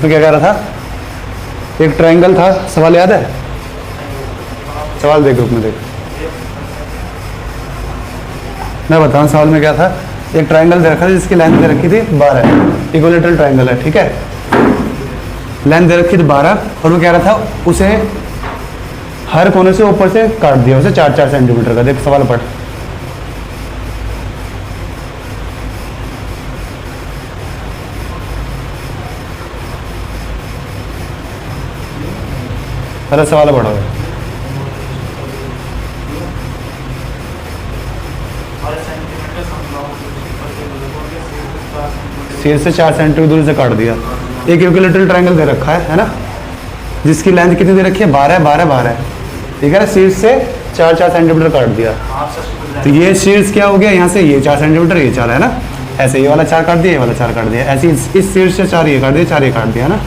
इसमें क्या कह रहा था, एक ट्रायंगल था, सवाल याद है? सवाल देख ग्रुप में देख, मैं बताऊँ सवाल में क्या था। एक ट्रायंगल दे रखा था जिसकी लेंथ दे रखी थी 12, इक्विलेटरल ट्रायंगल है, ठीक है। लेंथ दे रखी थी 12 और वो कह रहा था उसे हर कोने से ऊपर से काट दिया उसे 4-4 सेंटीमीटर का। देख सवाल पढ़। पहले सवाल पढ़ो। शीर्ष से 4 सेंटीमीटर दूरी से काट दिया। एक इक्विलेटरल ट्रायंगल दे रखा है ना, जिसकी लेंथ कितनी दे रखी है? 12 ठीक है ना। शीर्ष से 4-4 सेंटीमीटर काट दिया, तो ये शीर्ष क्या हो गया, यहाँ से ये 4 सेंटीमीटर, ये 4 है ना। ऐसे ये वाला 4 काट दिया, ये वाला 4 काट दिया। ऐसे इस शीर्ष से 4 ये काट दिया, 4 ये काट दिया, है ना।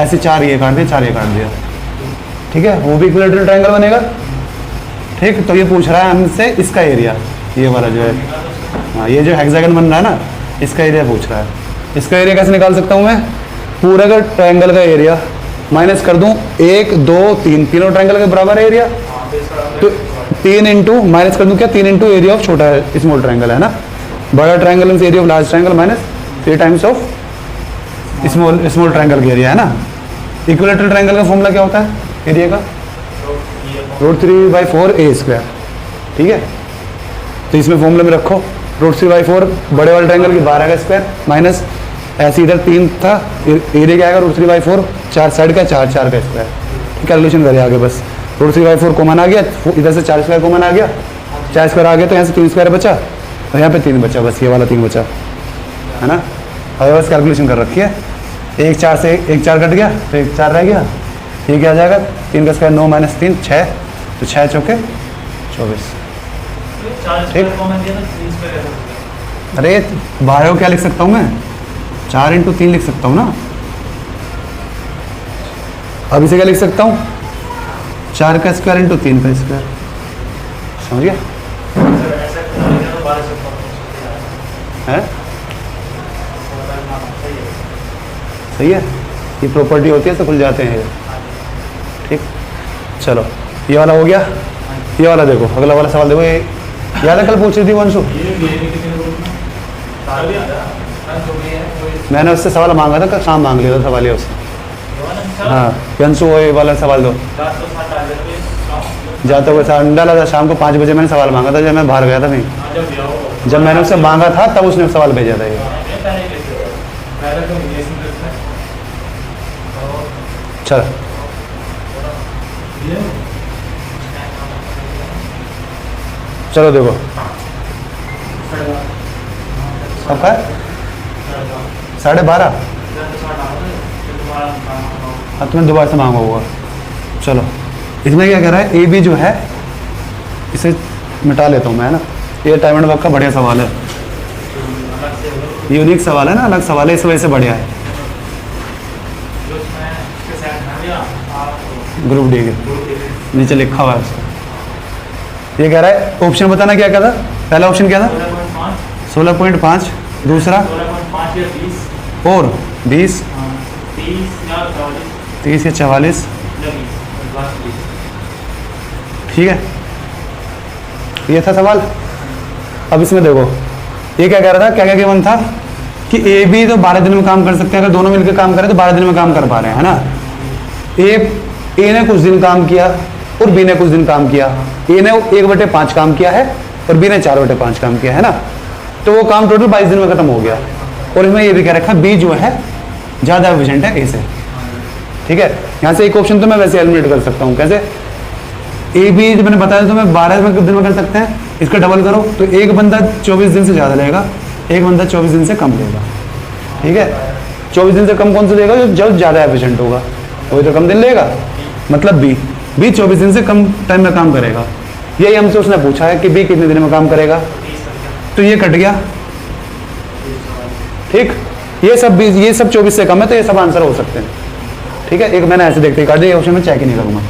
ऐसे 4 ये काट दिया, 4 ये काट दिया, ठीक है। वो भी इक्विलेटरल ट्रायंगल बनेगा, ठीक। तो ये पूछ रहा है हमसे इसका एरिया, ये वाला जो है, हाँ ये जो हेक्सागन बन रहा है ना, इसका एरिया पूछ रहा है। इसका एरिया कैसे निकाल सकता हूँ मैं? पूरा का ट्रायंगल का एरिया माइनस कर दूं 1, 2, 3, तीनों ट्रायंगल के बराबर है एरिया, तो 3 इंटू माइनस कर दूं क्या, 3 इंटू एरिया ऑफ छोटा है स्मॉल ट्रायंगल, है ना। बड़ा triangle means area of large triangle minus 3 times of small triangle का एरिया, है ना। इक्विलेटरल ट्रायंगल का फॉर्मूला क्या होता है एरिया का? √3/4a², ठीक है। तो इसमें फॉर्मूले में रखो √3/4 बड़े वाले ट्रायंगल की 12 का स्क्वायर माइनस ऐसे इधर 3 था, एरिया क्या आएगा √3/4, 4 साइड का 4 का स्क्वायर। कैलकुलेशन करिए आगे बस। √3/4 कॉमन आ गया, इधर से 4 स्क्वायर कॉमन आ गया, 4 स्क्वायर आ गया तो यहाँ से 3 स्क्वायर बचा और यहाँ पे 3 बचा, बस ये वाला 3 बचा, है ना। और बस कैलकुलेशन कर रखी है। 1 4 से 1 4 कट गया तो 1 4 रह गया, ये क्या आ जाएगा 3 का स्क्वायर 9 - 3 6, तो 6 चौके 24, ठीक। अरे 12 को क्या लिख सकता हूँ मैं? 4 × 3 लिख सकता हूँ ना। अब इसे क्या लिख सकता हूँ? 4 का स्क्वायर × 3 का स्क्वायर, समझ गया? है सही है, ये प्रॉपर्टी होती है तो खुल जाते हैं, ठीक। चलो ये वाला हो गया। ये वाला देखो, अगला वाला सवाल देखो, ये याद है कल पूछ रही थी वंशु, मैंने उससे सवाल मांगा था, कल शाम मांग लिया था सवाल ये उससे। हाँ वंशु वो वाला सवाल दो, जाते हुए डाला था शाम को 5 बजे मैंने सवाल मांगा था, जब मैं बाहर गया था। नहीं, जब मैंने उससे मांगा था तब उसने सवाल भेजा था ये। चलो चलो देखो सबका 12:30। अब तुम्हें दोबारा से मांगा होगा। चलो इसमें क्या कह रहा है, ए बी जो है इसे मिटा लेता हूँ मैं, है ना। ये टाइम एंड वर्क का बढ़िया सवाल है, यूनिक सवाल है ना, अलग सवाल है, इस वजह से बढ़िया है। ग्रुप डी के नीचे लिखा हुआ है उसका। ये कह रहा है ऑप्शन बताना क्या था, पहला ऑप्शन क्या था 16.5, दूसरा और 20, 30 या 44, ठीक है। ये था सवाल। अब इसमें देखो ये क्या कह रहा था, क्या क्या गिवन था कि ए बी तो 12 दिन में काम कर सकते हैं, अगर दोनों मिलकर काम करें तो 12 दिन में काम कर पा रहे हैं, है ना। ए ने कुछ दिन काम किया और बी ने कुछ दिन काम किया। ए ने 1/5 काम किया है और बी ने 4/5 काम किया है ना, तो वो काम टोटल 22 दिन में खत्म हो गया। और इसमें ये भी कह रखा बी जो है ज्यादा एफिशिएंट है ए से, ठीक है। यहाँ से एक ऑप्शन तो मैं वैसे एलिमिनेट कर सकता हूँ, कैसे? ए बी जो मैंने बताया तो मैं 12 दिन में कर सकते हैं, इसका डबल करो तो एक बंदा 24 दिन से ज़्यादा लेगा, एक बंदा 24 दिन से कम लेगा, ठीक है। 24 दिन से कम कौन सा लेगा? जो ज़्यादा एफिशिएंट होगा वही तो कम दिन लेगा, मतलब बी 24 दिन से कम टाइम में काम करेगा। यही हमसे उसने पूछा है कि बी कितने दिन में काम करेगा, तो ये कट गया, ठीक। ये सब 24 से कम है तो ये सब आंसर हो सकते हैं, ठीक है। एक मैंने ऐसे देखते ही काट दिया, ऑप्शन में चेक ही नहीं करूँगा,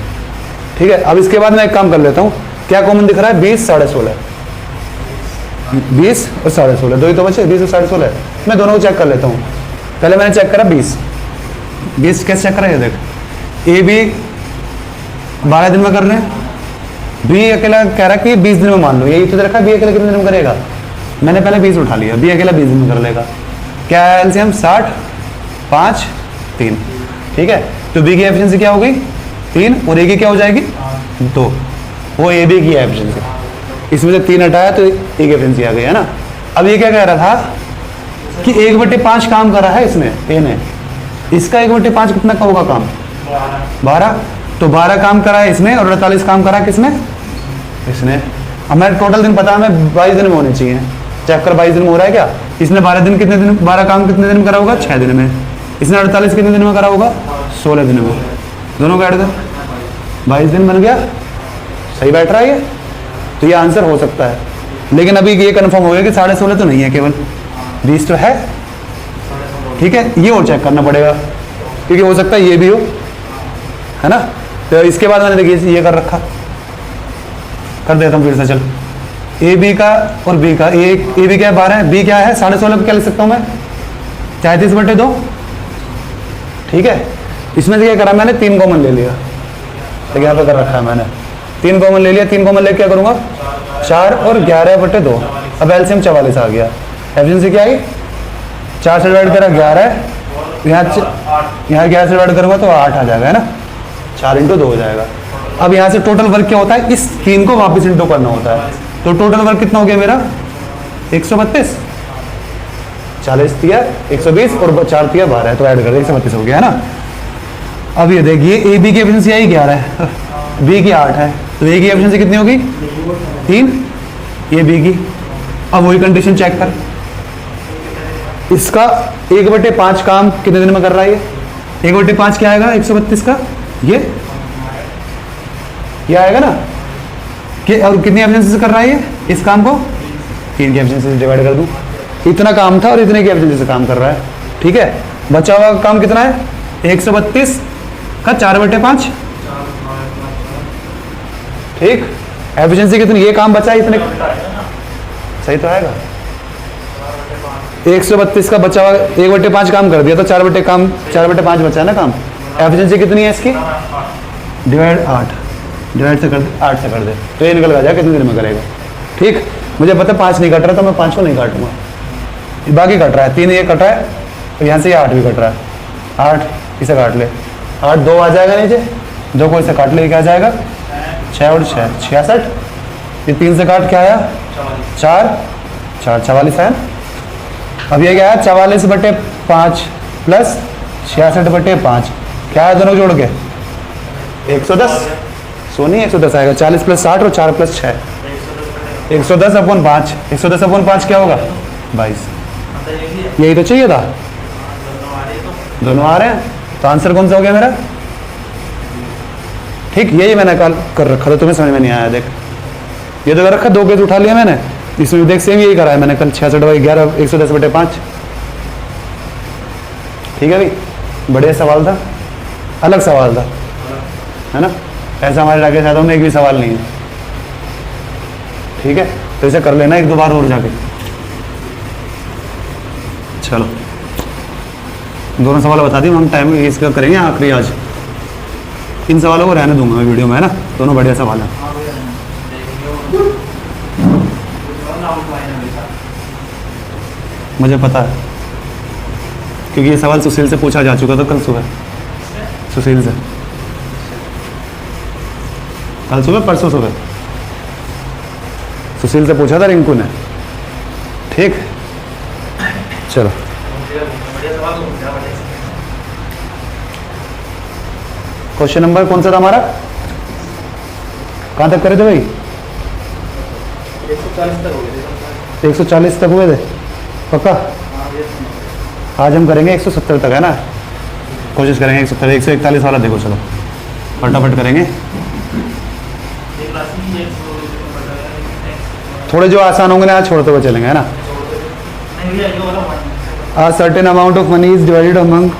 ठीक है। अब इसके बाद मैं एक काम कर लेता हूँ, क्या कॉमन दिख रहा है 20, 16.5, 20 और 16.5, दो ही तो बचे, 20 और 16.5। मैं दोनों को चेक कर लेता हूँ। पहले मैंने चेक करा 20, बीस कैसे चेक करें, देख ए बी 12 दिन में कर रहे हैं, बी अकेला कह रहा है कि 20 दिन में मान लो, यही तो रखा, बी अकेला कितने दिन में करेगा, मैंने पहले 20 उठा लिया, बी अकेला 20 दिन में कर लेगा। क्या है एलसीएम 60 5 3, ठीक है। तो बी की एफिशिएंसी क्या हो गई 3 और ए की क्या हो जाएगी 2, वो ए बी की एफिशिएंसी, इसमें से 3 हटाया तो ए की एफिशिएंसी आ गई, है ना। अब ये क्या कह रहा था कि 1/5 काम करा है इसने, ए ने, इसका 1/5 कितना का होगा काम 12, तो 12 काम करा है इसने और 48 काम करा किसने, इसने। अब मेरा टोटल दिन पता है मैं 22 दिन में होने चाहिए, चेक कर 22 दिन में हो रहा है क्या, इसने 12 दिन कितने दिन, 12 काम कितने दिन में करा होगा 6 दिन में, इसने 48 कितने दिन में करा होगा 16 दिन में, दोनों का ऐड कर 22 दिन बन गया, सही बैठ रहा है ये। तो ये आंसर हो सकता है, लेकिन अभी ये कंफर्म हो गया कि 16.5 तो नहीं है, केवल 20 तो है, ठीक है। ये और चेक करना पड़ेगा क्योंकि हो सकता है ये भी हो, है ना। तो इसके बाद मैंने देखिए ये कर रखा, कर देता हूँ फिर से, चल ए बी का और बी का, ए बी क्या है 12 है, बी क्या है 16.5 को क्या लिख सकता हूँ मैं 33/2, ठीक है। इसमें से क्या करा मैंने 3 कॉमन ले लिया, तो यहाँ पे कर रखा है मैंने 3 कॉमन ले लिया, 3 कॉमन लेके क्या करूँगा 4 और 11/2, अब एलसीएम 44 आ गया, एफिशिएंसी क्या आई 4 से डिवाइड करा 11, यहाँ 11 से डिवाइड करूँगा तो 8 आ जाएगा, है ना, 4 × 2 हो जाएगा। अब यहाँ से टोटल वर्क क्या होता है, इस 3 को वापस इंटू करना होता है, तो टोटल वर्क कितना हो गया मेरा 132, 40 दिया 120 और 4 दिया 12, तो ऐड कर दे 132 हो गया, है ना। अब ये देखिए ए बी की एफिशिएंसी आई 11 है, बी की 8 है, तो ए की एफिशिएंसी कितनी होगी 3, ये बी की। अब वही कंडीशन चेक कर, इसका 1/5 काम कितने दिन में कर रहा है ये, 1/5 क्या आएगा 132 का, ये आएगा ना कि, और कितनी एफिशिएंसी से कर रहा है ये इस काम को 3 की एफिशिएंसी से डिवाइड कर दूं, इतना काम था और इतने की एफिशिएंसी से काम कर रहा है, ठीक है। बचा हुआ काम कितना है 132 का 4/5, ठीक। एफिशिएंसी कितनी, ये काम बचा है इतने, सही तो आएगा 132 का बचा हुआ 1/5 काम कर दिया तो 4/5 बचा है ना काम, एफिशिएंसी कितनी है इसकी डिवाइड 8, डिवाइड से कर दे 8 से कर दे, तो ये निकल आ जाएगा कितने दिन में करेगा, ठीक। मुझे पता 5 नहीं कट रहा तो मैं 5 को नहीं काटूंगा, बाकी कट रहा है 3 ये कट रहा है, तो यहाँ से ये 8 भी कट रहा है, 8 इसे काट ले, 8 2 आ जाएगा नीचे, 2 को इसे काट ले क्या आ जाएगा 6 और 6 66, ये 3 से काट क्या आया 4 44 है। अब ये क्या है 44/5 प्लस 66/5, क्या है दोनों जोड़ के 110, सोनी 110 आएगा, 40 + 60 और 4 + 6 110/5, 110/5 क्या होगा 22, यही तो चाहिए था, दोनों आ रहे हैं, तो आंसर कौन सा हो गया मेरा, ठीक। यही मैंने कल कर रखा था, तुम्हें समझ में नहीं आया, देख ये तो कर रखा 2 केस उठा लिया मैंने, इसमें देख सेम यही करा है मैंने कल 66/11 110/5, ठीक है भाई, बढ़िया सवाल था, अलग सवाल था, है ना, ऐसा हमारे लाके साथों में एक भी सवाल नहीं है, ठीक है। तो इसे कर लेना 1-2 बार और जाके, चलो दोनों सवाल बता दिए, हम टाइम इसका करेंगे आखिरी आज, इन सवालों को रहने दूंगा मैं वीडियो में, है ना, दोनों बढ़िया सवाल है। मुझे पता है क्योंकि ये सवाल सुशील से पूछा जा चुका था कल सुबह, सुशील से कल सुबह परसों सुबह सुशील से पूछा था रिंकू ने, ठीक। चलो क्वेश्चन नंबर कौन सा था हमारा, कहाँ तक करे थे भाई 140 तक हुए थे, पक्का। आज हम करेंगे 170 तक, है ना, कोशिश करेंगे 170, 141 वाला देखो, चलो फटाफट करेंगे, थोड़े जो आसान होंगे ना आज छोड़ते हुए चलेंगे, है ना। A certain amount of money is divided among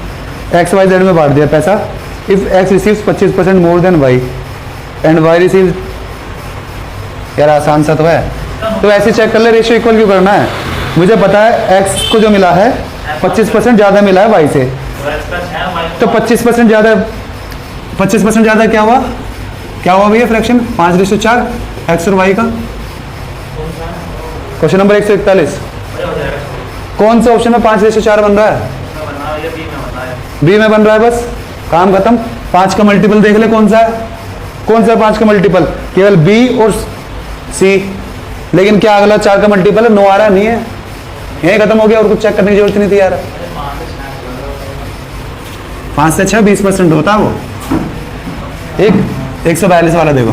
x y z में बांट दिया पैसा, if x receives 25% more than y and y receives, यार आसान सा तो है, तो ऐसे चेक कर ले रेशियो इक्वल क्यों करना है, मुझे पता है x को जो मिला है 25% ज़्यादा मिला है y से, तो 25% ज़्यादा, 25% ज़्यादा क्या हुआ, क्या हुआ भैया फ्रैक्शन 5/4 एक्स और वाई का। क्वेश्चन नंबर 141 कौन से ऑप्शन में 5/4 बन रहा है? बी में बन रहा है, बस काम खत्म। 5 का मल्टीपल देख ले कौन सा है, कौन सा 5 का मल्टीपल, केवल बी और सी। लेकिन क्या अगला 4 का मल्टीपल है, 9 आ रहा नहीं है, यही खत्म हो गया, और कुछ चेक करने की जरूरत नहीं थी यार। 5 से 6 20% होता है वो। एक 142 वाला देखो,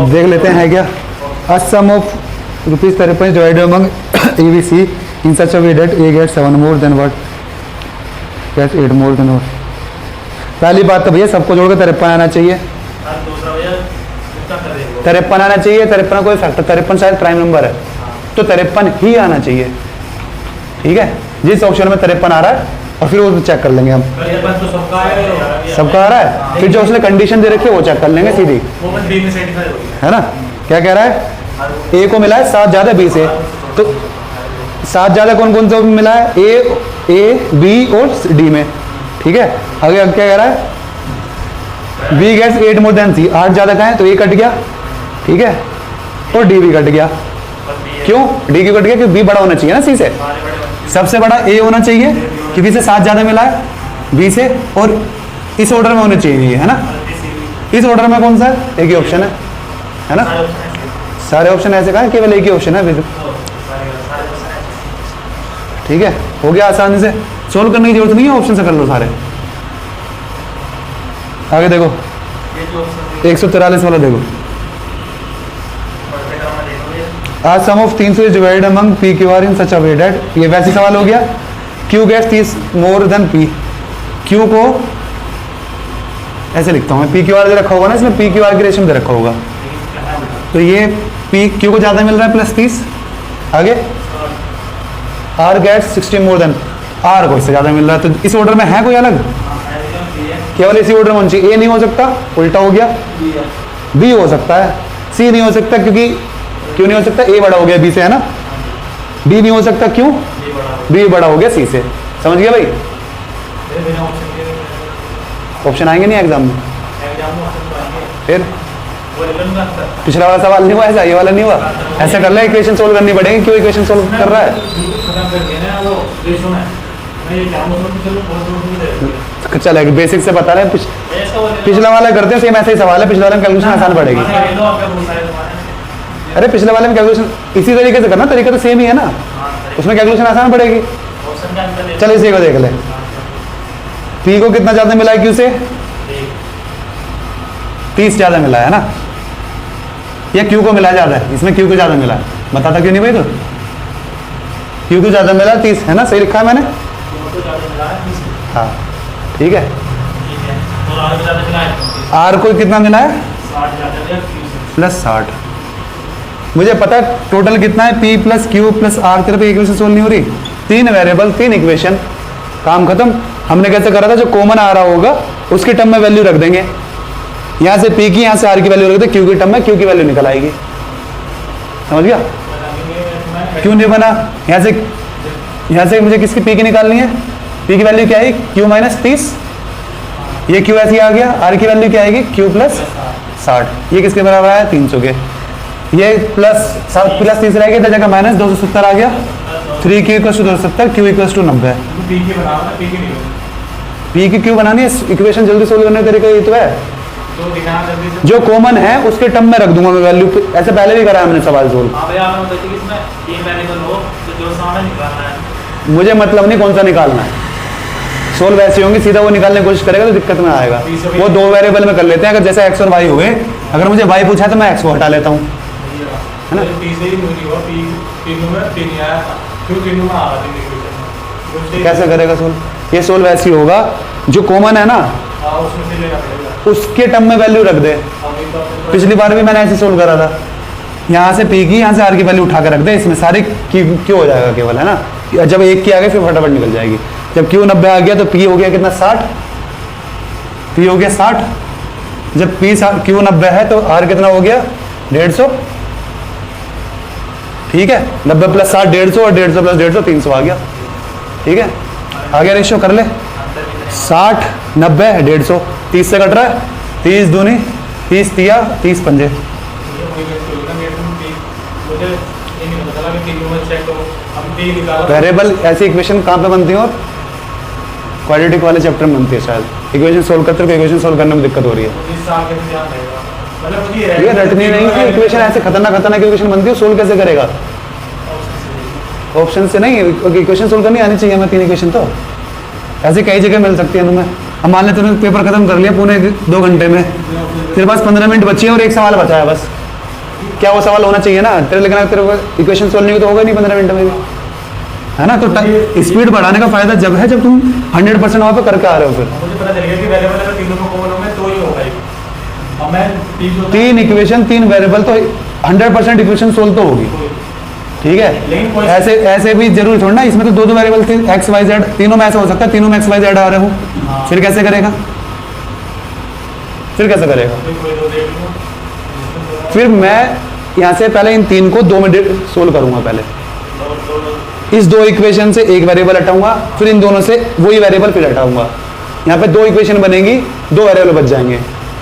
देख लेते हैं क्या। A sum of ₹53 divided among A B C in such a way that A gets 7 more than what gets 8 more than what. पहली बात तो भैया सबको जोड़ के 53 आना चाहिए, 53 आना चाहिए। 53 कोई फैक्टर, 53 शायद प्राइम नंबर है, तो 53 ही आना चाहिए, ठीक है। जिस ऑप्शन में 53 आ रहा है और फिर वो चेक कर लेंगे हम, सबका आ रहा है, फिर जो उसने कंडीशन दे रखी है वो चेक कर लेंगे सीधी, है ना। क्या कह रहा है, ए को मिला है 7 ज़्यादा बी से, तो 7 ज़्यादा कौन कौन सा मिला है, ए बी और डी में, ठीक है। आगे क्या कह रहा है, बी गेट्स 8 मोर देन सी, 8 ज़्यादा कहाँ है, तो ए कट गया, ठीक है, और डी भी कट गया। क्यों डी क्यों कट गया, क्योंकि बी बड़ा होना चाहिए ना सी से, सबसे बड़ा ए होना चाहिए क्योंकि इसे 7 ज़्यादा मिला है बी से, और इस ऑर्डर में होने चाहिए, है ना। इस ऑर्डर में कौन सा है, एक ही ऑप्शन है ना। सारे ऑप्शन ऐसे कहा, केवल एक ही ऑप्शन है, ठीक है। हो गया, आसानी से सोल्व करने की जरूरत नहीं है, ऑप्शन से कर लो सारे। आगे देखो 143 वाला देखो, आज sum of 300 is divided among P Q R in such a way that, ये वैसे सवाल हो गया। Q gets 30 more than P, Q को ऐसे लिखता हूँ मैं, पी क्यू आर दे रखा होगा ना, इसमें पी क्यू आर की रेशियो दे रखा होगा, तो ये पी क्यू को ज़्यादा मिल रहा है +30। आगे R gets 60 more than, R को इससे ज़्यादा मिल रहा है, तो इस ऑर्डर में है कोई अलग, केवल इसी ऑर्डर में होना चाहिए। ए नहीं हो सकता, उल्टा हो गया, बी हो सकता है, सी नहीं हो सकता, क्योंकि क्यों नहीं हो सकता, ए बड़ा हो गया बी से, है ना। डी नहीं हो सकता, क्यों, बी बड़ा हो गया सी से, समझ गया भाई। ऑप्शन आएंगे नहीं एग्जाम में, फिर पिछला वाला सवाल नहीं हुआ ऐसा, ये वाला नहीं हुआ, ऐसा कर ले, इक्वेशन सोल्व करनी पड़ेगी। क्यों इक्वेशन सोल्व कर रहा है, चलेगा, बेसिक से बता रहे हैं, पिछला वाला करते हैं सेम ऐसा ही सवाल है, पिछले वाले में कैलकुलेशन आसान पड़ेगी। अरे पिछले वाले में कैलकुलेशन इसी तरीके से करना, तरीका तो सेम ही है ना, उसमें कैलकुलेशन आसान पड़ेगी। चलो इसी को देख ले, पी को कितना ज़्यादा मिला है क्यू से, 30 ज़्यादा मिला है ना, या क्यू को मिला ज़्यादा है, इसमें क्यू को ज़्यादा मिला है, बताता क्यों नहीं भाई, तो क्यू को ज़्यादा मिला 30 है ना, सही लिखा है मैंने, हाँ ठीक है। आर को कितना मिला है, +60। मुझे पता है टोटल कितना है, P + Q + R, तेरे पे इक्वेशन सोल्व नहीं हो रही, 3 वेरिएबल 3 इक्वेशन, काम खत्म। हमने कैसे करा था, जो कॉमन आ रहा होगा उसके टर्म में वैल्यू रख देंगे, यहाँ से P की, यहाँ से R की वैल्यू रख दे, Q की टर्म में Q की वैल्यू निकल आएगी, समझ गया। क्यों नहीं बना, यहाँ से मुझे किसकी P की निकालनी है, P की वैल्यू क्या है, Q - 30, ये Q ऐसे आ गया, R की वैल्यू क्या आएगी, Q + 60, ये किसके बराबर आया, 300 के, ये +30 रह गया, जगह -270 आ गया, 3Q = 270, Q = 90। P की Q बनानी है, इक्वेशन जल्दी सोल्व करने का तरीका ये तो है, जो कॉमन है उसके टर्म में रख दूंगा मैं वैल्यू, ऐसे पहले भी करा है मैंने सवाल सोल्व। मुझे मतलब नहीं कौन सा निकालना है, सोल्व ऐसे होंगे, सीधा वो निकालने की कोशिश करेगा तो दिक्कत में आएगा। वो 2 वेरिएबल में कर लेते हैं, अगर जैसे x और y हो गए, अगर मुझे y पूछा तो मैं x को हटा लेता हूँ, है ना। कैसे करेगा सोल्व, ये सोल्व ऐसे ही होगा, जो कॉमन है ना उसके टर्म में वैल्यू रख दे। पिछली बार भी मैंने ऐसे सोल्व करा था, यहाँ से P की, यहाँ से R की वैल्यू उठा कर रख दे, इसमें सारे Q हो जाएगा केवल, है ना। जब 1 की आ गई फिर फटाफट निकल जाएगी, जब Q 90 आ गया तो P हो गया कितना, 60, P हो गया 60, जब Q 90 है तो R कितना हो गया, 150, ठीक है। 90 + 60 150, और 150 + 150 300 आ गया, ठीक है, आगे रेशियो कर ले। 60 90 150, 30 से कट रहा है, 30 दूनी 30 तिया 30 पंजे। वेरिएबल ऐसी इक्वेशन कहाँ पे बनती है और क्वाड्रेटिक वाले चैप्टर में बनती है शायद। इक्वेशन सोल्व करते हो, इक्वेशन सोल्व करने में दिक्कत हो रही है। ये रटनी नहीं है इक्वेशन, ऐसे खतरनाक खतरनाक इक्वेशन बनती है, सोल्व कैसे करेगा? ऑप्शन से नहीं, इक्वेशन सोल्व करनी आनी चाहिए हमें। 3 इक्वेशन तो ऐसे कई जगह मिल सकती है तुम्हें। अब मान ले तूने पेपर खत्म कर लिया पौने 2 घंटे में, तेरे पास 15 मिनट बची है और एक सवाल बचा है बस। क्या वो सवाल होना चाहिए ना तेरे, लेकिन तेरे को इक्वेशन सोल्व नहीं तो होगा नहीं 15 मिनट में भी, है ना। तो स्पीड बढ़ाने का फायदा जब है जब तुम 100% वहाँ पे करके आ रहे हो। फिर मुझे पता चल गया कि वेरिएबल अगर तीनों को कॉमन होंगे तो ही होगा। अब मैं 3 इक्वेशन 3 वेरिएबल तो 100% इक्वेशन सोल्व तो होगी, ठीक है। ऐसे ऐसे भी जरूरी थोड़ा ना, इसमें तो 2 वेरिएबल थे एक्स वाई जेड, तीनों में ऐसा हो सकता है तीनों में एक्स वाई जेड आ रहे हो, फिर कैसे करेगा? फिर कैसे करेगा? फिर मैं यहाँ से पहले इन 3 को 2 में सोल्व करूंगा। पहले इस 2 इक्वेशन से एक वेरिएबल हटाऊंगा, फिर इन दोनों से वही वेरिएबल फिर हटाऊंगा। यहाँ पे 2 इक्वेशन बनेगी, 2 वेरिएबल बच जाएंगे।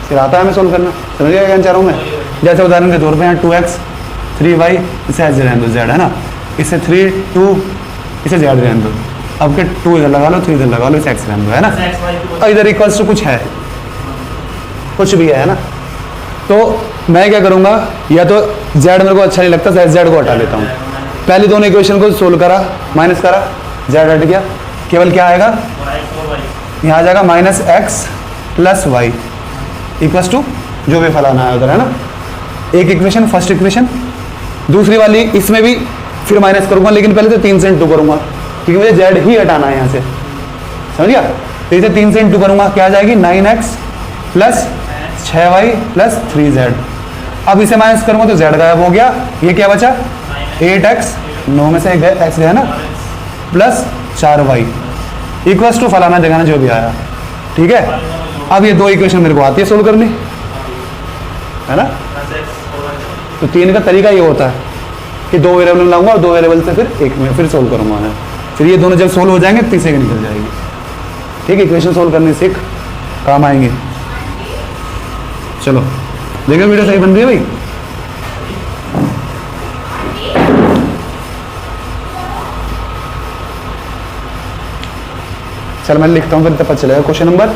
फिर आता है हमें सोल्व करना, समझ गया क्या चाह रहा हूँ मैं? जैसे उदाहरण के तौर पे यहाँ 2x 3y इसे ऐसे रहने दो z, है ना, इसे 3 2 इसे z रहने दो। अब के 2 इधर लगा लो, 3 इधर लगा लो, इसे x रहने दो, है ना। और इधर इक्वल्स टू कुछ है, कुछ भी है ना। तो मैं क्या करूँगा, या तो z मेरे को अच्छा नहीं लगता, z को हटा लेता हूँ। पहले दोनों इक्वेशन को सोल्व करा, माइनस करा, z हट गया, केवल क्या आएगा? यहाँ आ जाएगा -x + y इक्वल्स टू जो भी फलाना है उधर, है ना। एक इक्वेशन फर्स्ट इक्वेशन, दूसरी वाली इसमें भी फिर माइनस करूंगा, लेकिन पहले तो 3 से इंटू करूंगा क्योंकि मुझे z ही हटाना है यहाँ से, समझ गया। तो इसे 3 से इंटू करूंगा, क्या आ जाएगी? 9x + 6y + 3z। अब इसे माइनस करूंगा तो z गायब हो गया, ये क्या बचा? 8x, 9 में से x गया ना, + 4y इक्वल्स टू फलाना जगह जो भी आया, ठीक है। अब ये 2 इक्वेशन मेरे को आती है सोल्व करनी, है ना। तो 3 का तरीका ये होता है कि 2 वेरिएबल लाऊंगा और 2 वेरिएबल से फिर एक में फिर सोल्व करूंगा मैं। फिर ये दोनों जब सोल्व हो जाएंगे तीसरे की निकल जाएगी, ठीक है। इक्वेशन सोल्व करने सीख, काम आएंगे। चलो देखो वीडियो सही बन रही है भाई। चल मैं लिखता हूँ फिर तब पता चलेगा। क्वेश्चन नंबर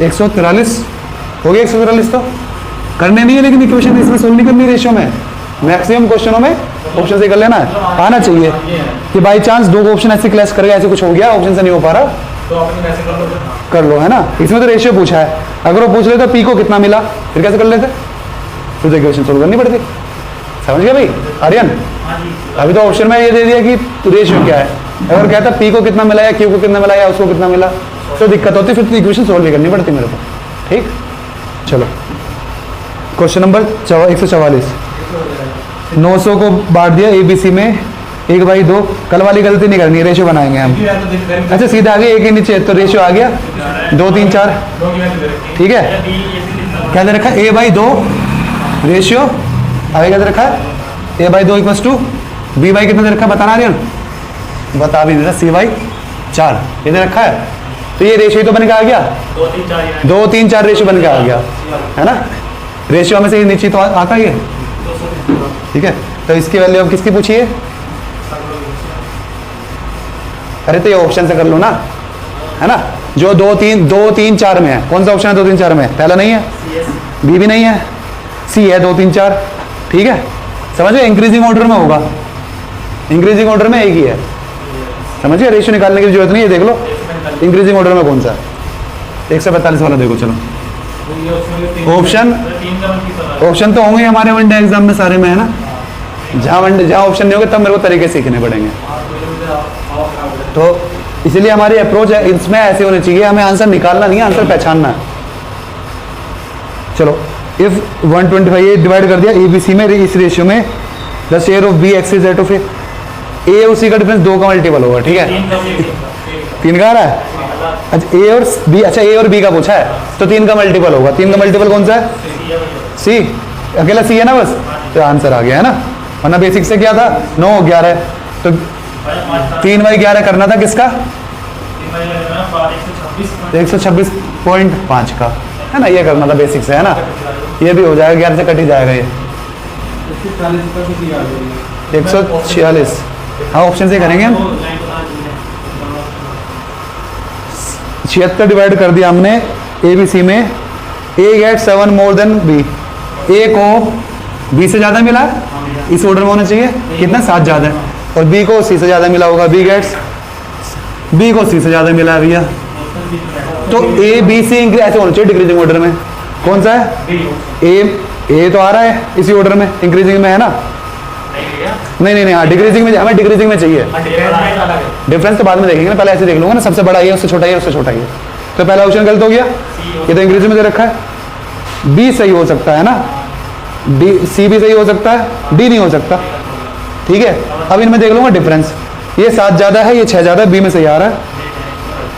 143 हो गया। 143 तो करने नहीं है, लेकिन इक्वेशन इसमें सोल्व नहीं करनी रेशियो में। मैक्सिमम क्वेश्चनों में ऑप्शन से कर लेना है, आना चाहिए कि बाई चांस 2 ऑप्शन ऐसे क्लैश कर गया, ऐसे कुछ हो गया, ऑप्शन से नहीं हो पा रहा तो ऐसे कर लो, है ना। इसमें तो रेशियो पूछा है, अगर वो पूछ लेते पी को कितना मिला फिर कैसे कर लेते? फिर तो इक्वेशन सोल्व करनी पड़ती, समझ गया भाई आर्यन। अभी तो ऑप्शन में ये दे दिया कि रेशियो क्या है, अगर कहता पी को कितना मिला या क्यू को कितना मिला या उसको कितना मिला तो दिक्कत होती, फिर तो इक्वेशन सोल्व नहीं करनी पड़ती मेरे को, ठीक। चलो क्वेश्चन नंबर 144, 900 को बांट दिया ABC में 1/2। कल वाली गलती नहीं करनी है, रेशियो बनाएंगे हम। अच्छा सीधा आगे एक ही नीचे, तो रेशियो आ गया 2 3 4, ठीक है। क्या दे रखा है? A/2 रेशियो आगे क्या दे रखा है? A/2 इक्वल्स टू B/, कितना दे रखा है बताना आर्यन? बता भी नहीं, C/4 ये दे रखा है। तो ये रेशियो तो बन के आ गया, 2 3 4 रेशियो बन के आ गया, है ना। रेशियो में से नीचे तो आता ही है, ठीक है। तो इसकी वैल्यू अब किसकी पूछिए? अरे तो ये ऑप्शन से कर लो ना, है ना। जो 2 3 4 में है, कौन सा ऑप्शन है 2 3 4 में? पहला नहीं है, बी भी नहीं है, सी है 2 3 4, ठीक है। समझ गए? इंक्रीजिंग ऑर्डर में होगा, इंक्रीजिंग ऑर्डर में एक ही है, समझ गए। रेशियो निकालने की जरूरत नहीं है, देख लो इंक्रीजिंग ऑर्डर में कौन सा। 145 वाला देखो, चलो ऑप्शन तो होंगे हमारे वन डे एग्जाम में सारे में, है ना। जहाँ ऑप्शन नहीं होंगे तब मेरे को तरीके सीखने पड़ेंगे। तो इसलिए हमारी अप्रोच है इसमें ऐसे होनी चाहिए, हमें आंसर निकालना नहीं है, आंसर पहचानना है। चलो इफ 125 ये डिवाइड कर दिया ABC में, इस रेशियो में the share of B x is that of A उसी का डिफरेंस 2 का मल्टीपल होगा, ठीक है। 3 का आ रहा है, अच्छा A और B, अच्छा A और B का पूछा है तो 3 का मल्टीपल होगा। 3 का मल्टीपल कौन सा है? C, अकेला C है ना बस, तो आंसर आ गया, है ना। वरना बेसिक से क्या था 9 11, तो 3/11 करना था किसका? 126.5 का, है ना, ये करना था बेसिक से, है ना। ये भी हो जाएगा, 11 से कट ही जाएगा ये 146। हाँ, ऑप्शन से करेंगे हम। 76 डिवाइड कर दिया हमने ए बी सी में। ए गेट 7 मोर देन बी। ए को बी से ज़्यादा मिला, इस ऑर्डर में होना चाहिए, कितना 7 ज़्यादा है, और बी को सी से ज़्यादा मिला होगा। बी गेट्स, बी को सी से ज़्यादा मिला है भैया, तो ए बी सी ऐसे होना चाहिए डिक्रीजिंग ऑर्डर में। कौन सा है? ए तो आ रहा है इसी ऑर्डर में, इंक्रीजिंग में है ना। नहीं, हाँ डिक्रीजिंग में, हमें डिक्रीजिंग में चाहिए। डिफरेंस तो बाद में देखेंगे ना, पहले ऐसे देख लूंगा ना, सबसे बड़ा ये, उससे छोटा ये, उससे छोटा ये। तो पहला ऑप्शन गलत हो गया, ये तो इंक्रीजिंग में दे रखा है। बी सही हो सकता है ना, डी सी भी सही हो सकता है, डी नहीं हो सकता। ठीक है, अब इनमें देख लूंगा डिफरेंस, ये 7 ज़्यादा है, ये 6 ज़्यादा है, बी में सही आ रहा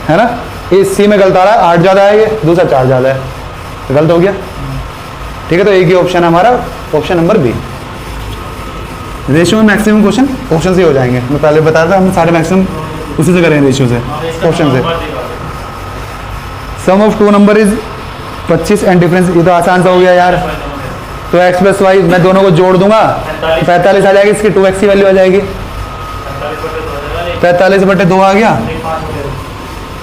है ना। ये सी में गलत आ रहा है, 8 ज़्यादा है, ये दूसरा 4 ज़्यादा है, तो गलत हो गया। ठीक है, तो एक ही ऑप्शन है हमारा, ऑप्शन नंबर बी। रेशियो में मैक्सिमम क्वेश्चन ऑप्शन से हो जाएंगे, मैं पहले बताया था, हम सारे मैक्सिमम उसी से करेंगे, रेशियो से, ऑप्शन से। Sum of 2 number is 25 and difference, ये तो आसान सा हो गया यार। तो x प्लस वाई मैं दोनों को जोड़ दूंगा, 45 आ जाएगी, इसकी 2x की वैल्यू आ जाएगी, 45/2 आ गया।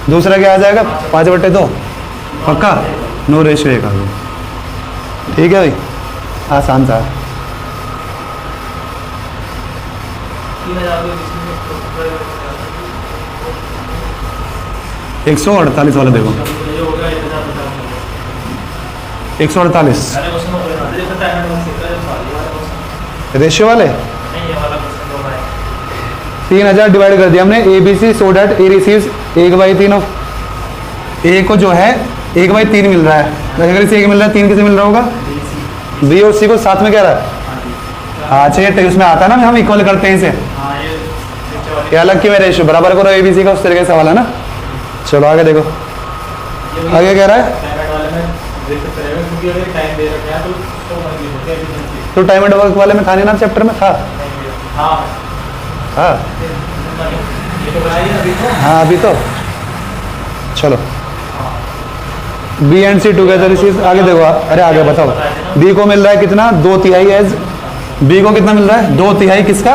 दूसरा क्या आ जाएगा? 5/2, पक्का। नो रेशियो 1 आ गया। ठीक है भाई, आसान सा। 148 वाला देखो, 148 रेशियो वाले 3000 डिवाइड कर दिया हमने A B C, so that A receives 1/3 of A को जो है 1/3 मिल रहा है। अगर इसे 1 मिल रहा है, 3 किसे मिल रहा होगा? बी और सी को साथ में क्या रहा है? अच्छा, ये उसमें आता है ना, हम इक्वल करते हैं इसे, ये अलग की रेशियो बराबर करो ए बी सी का, उस तरीके से सवाल है ना। चलो आगे देखो, आगे कह रहा है तो टाइम एंड वर्क वाले में था नहीं ना, चैप्टर में था। हाँ अभी तो चलो, B and C together is, आगे देखो, अरे आगे बताओ। बी को मिल रहा है कितना? 2/3 एज, बी को कितना मिल रहा है? 2/3 किसका?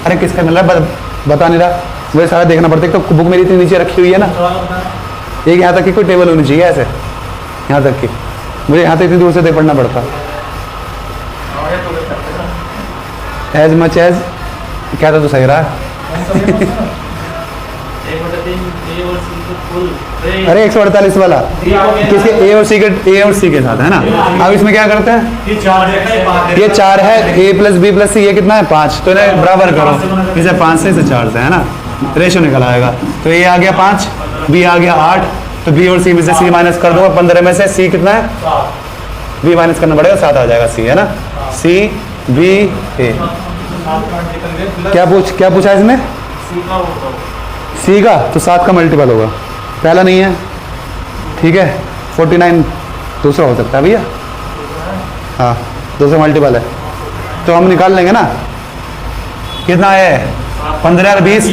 अरे किसका मिल रहा है बता नहीं रहा, मुझे सारा देखना पड़ता है। तो बुक मेरी इतनी नीचे रखी हुई है ना, एक यहाँ तक की कोई टेबल होनी चाहिए ऐसे, यहाँ तक की, मुझे यहाँ तक इतनी दूर से देख पढ़ना पड़ता। एज मच एज क्या था, तो सही रहा। अरे 148 वाला किसके? ए और सी के साथ है ना। अब इसमें क्या करते हैं? ये 4 है, ए प्लस बी प्लस सी, ये कितना है? 5। तो इन्हें बराबर करो, इसे 5 से, इसे 4 से, है ना। रेशियो निकल आएगा, तो ए आ गया 5, बी आ गया 8, तो बी और सी में से सी माइनस कर दूंगा। 15 में से सी कितना है? बी माइनस करना पड़ेगा, 7 आ जाएगा सी, है ना। सी बी ए। क्या पूछा इसने? सी का, तो 7 का मल्टीपल होगा, पहला नहीं है। ठीक है, 49 दूसरा हो सकता है भैया, हाँ दूसरा मल्टीपल है, तो हम निकाल लेंगे ना। कितना है? 15 और 20,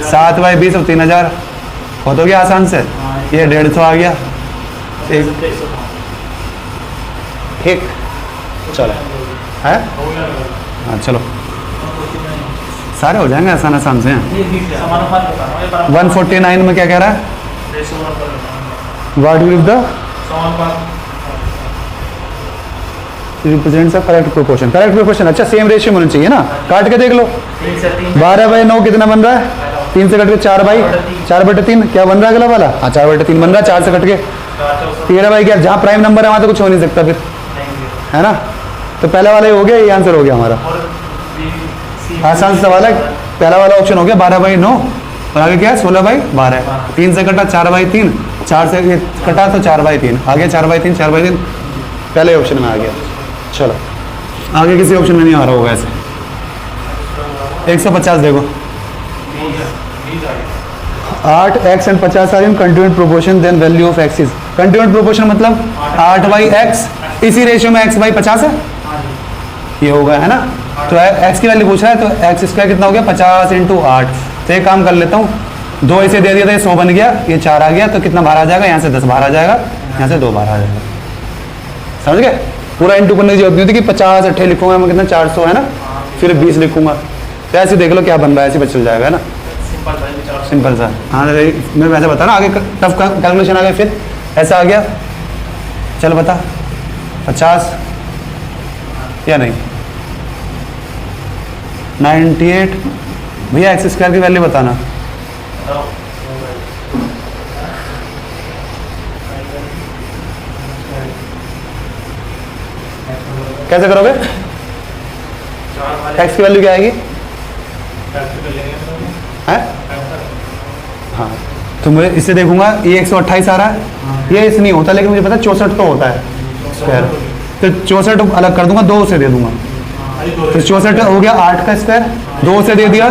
7/20 और 3000 हो तो गया आसान से। ये 150 आ गया, ठीक। चलो है, हाँ चलो सारे हो जाएंगे आसान आसान से। 149 में क्या कह रहा है? What will the represents a correct proportion. Correct proportion, अच्छा सेम रेशियो में होना चाहिए ना। काट के देख लो, 12/9 कितना बन रहा है? 3 से कट के 4/3 क्या बन रहा है अगला वाला? हाँ 4/3 बन रहा है, 4 से कट के 13 क्या, जहाँ प्राइम नंबर है वहाँ तो कुछ हो नहीं सकता फिर, है ना। तो पहला वाला ही हो गया, ये आंसर हो गया हमारा। आसान सवाल है, पहला वाला ऑप्शन हो गया 12/9, और आगे क्या है? 16/12। 3 से कटा 4/3, 4 से कटा तो 4/3 आ गया, 4/3 4/3 पहले ऑप्शन में आ गया। चलो आगे किसी ऑप्शन में नहीं आ रहा होगा ऐसे। 150 देखो, 8x and 50 are in continued proportion, then value of x is. Continued proportion मतलब 8/x, इसी रेशियो में x/50 है, ये होगा, है ना। तो एक्स की वैल्यू पूछ रहा है, तो एक्स स्क्वायर कितना हो गया 50 इंटू 8। तो एक काम कर लेता हूँ, 2 इसे दे दिया था, ये 100 बन गया, ये 4 आ गया, तो कितना बाहर आ जाएगा, यहाँ से 10 बाहर आ जाएगा, यहाँ से 2 बाहर आ जाएगा। समझ गए? पूरा इंटू करने की जरूरत नहीं होती कि 50 8 लिखूंगा मैं, कितना 400 है ना, फिर 20 लिखूंगा। तो ऐसे देख लो क्या बन रहा है, ऐसे पता चल जाएगा, है ना, सिंपल सा। हाँ मैं वैसे बता रहा, आगे टफ कैलकुलेशन आ गया, फिर ऐसा आ गया। चल बता 50 या नहीं 98। भैया एक्स स्क्वायर की वैल्यू बताना। कैसे करोगे? एक्स की वैल्यू क्या आएगी? है? हाँ, तो मैं इससे देखूंगा, ये 128 आ रहा है, ये इस नहीं होता, लेकिन मुझे पता है 64 तो होता है स्क्वायर, तो 64 अलग कर दूंगा, 2 से दे दूंगा, तो 64 हो गया 8 का स्क्वायर, 2 से दे दिया,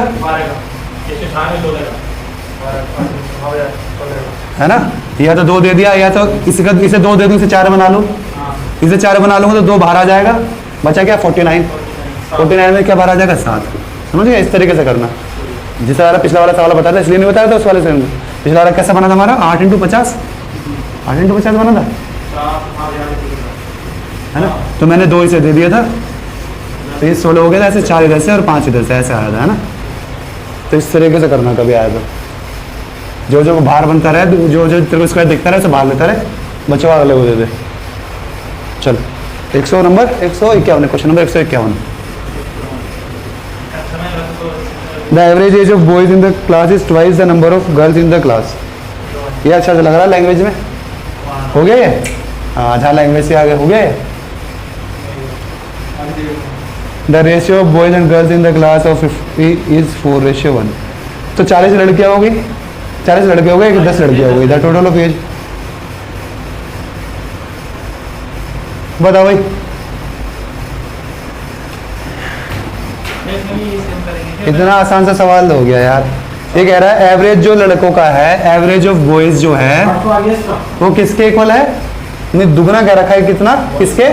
है ना, या तो 2 दे दिया, या तो इसे 2 दे दूँ, इसे 4 बना लूँ, इसे 4 बना लूँगा तो 2 बाहर आ जाएगा, बचा क्या 49 में क्या बाहर आ जाएगा 7। समझ गया? इस तरीके से करना। जिस वाला पिछला वाला सवाल बताया था, इसलिए नहीं बताया था उस वाले से। पिछला वाला कैसा बना था हमारा? 8 इंटू 50 बना था, है ना, तो मैंने 2 इसे दे दिया था, तो ये 16 हो गया था, ऐसे 4 इधर से और 5 इधर से, ऐसे आया था, है ना। तो इस तरीके से करना कभी आया तो जो बाहर बनता रहे, जो तेरे को स्क्वायर दिखता रहे, ऐसे बाहर लेता रहे, बच्चों अगले को दे दे। चल 100 number 151, question number 151। The average age of boys in the class is twice the number of girls in the class. ये अच्छा लग रहा है लैंग्वेज में, हो गया ये? हाँ, जहाँ लैंग्वेज से आगे हो गया ये। The ratio of boys and girls in the class of 50 is 4:1। तो 40 लड़कियाँ होगी, 40 लड़के हो गए कि 10 लड़कियाँ हो गई। द टोटल ऑफ एज बताओ भाई। इतना आसान सा सवाल हो गया यार। ये कह रहा है एवरेज जो लड़कों का है, एवरेज ऑफ बॉयज जो है वो किसके इक्वल है? नहीं, दुगना क्या रखा है, कितना, किसके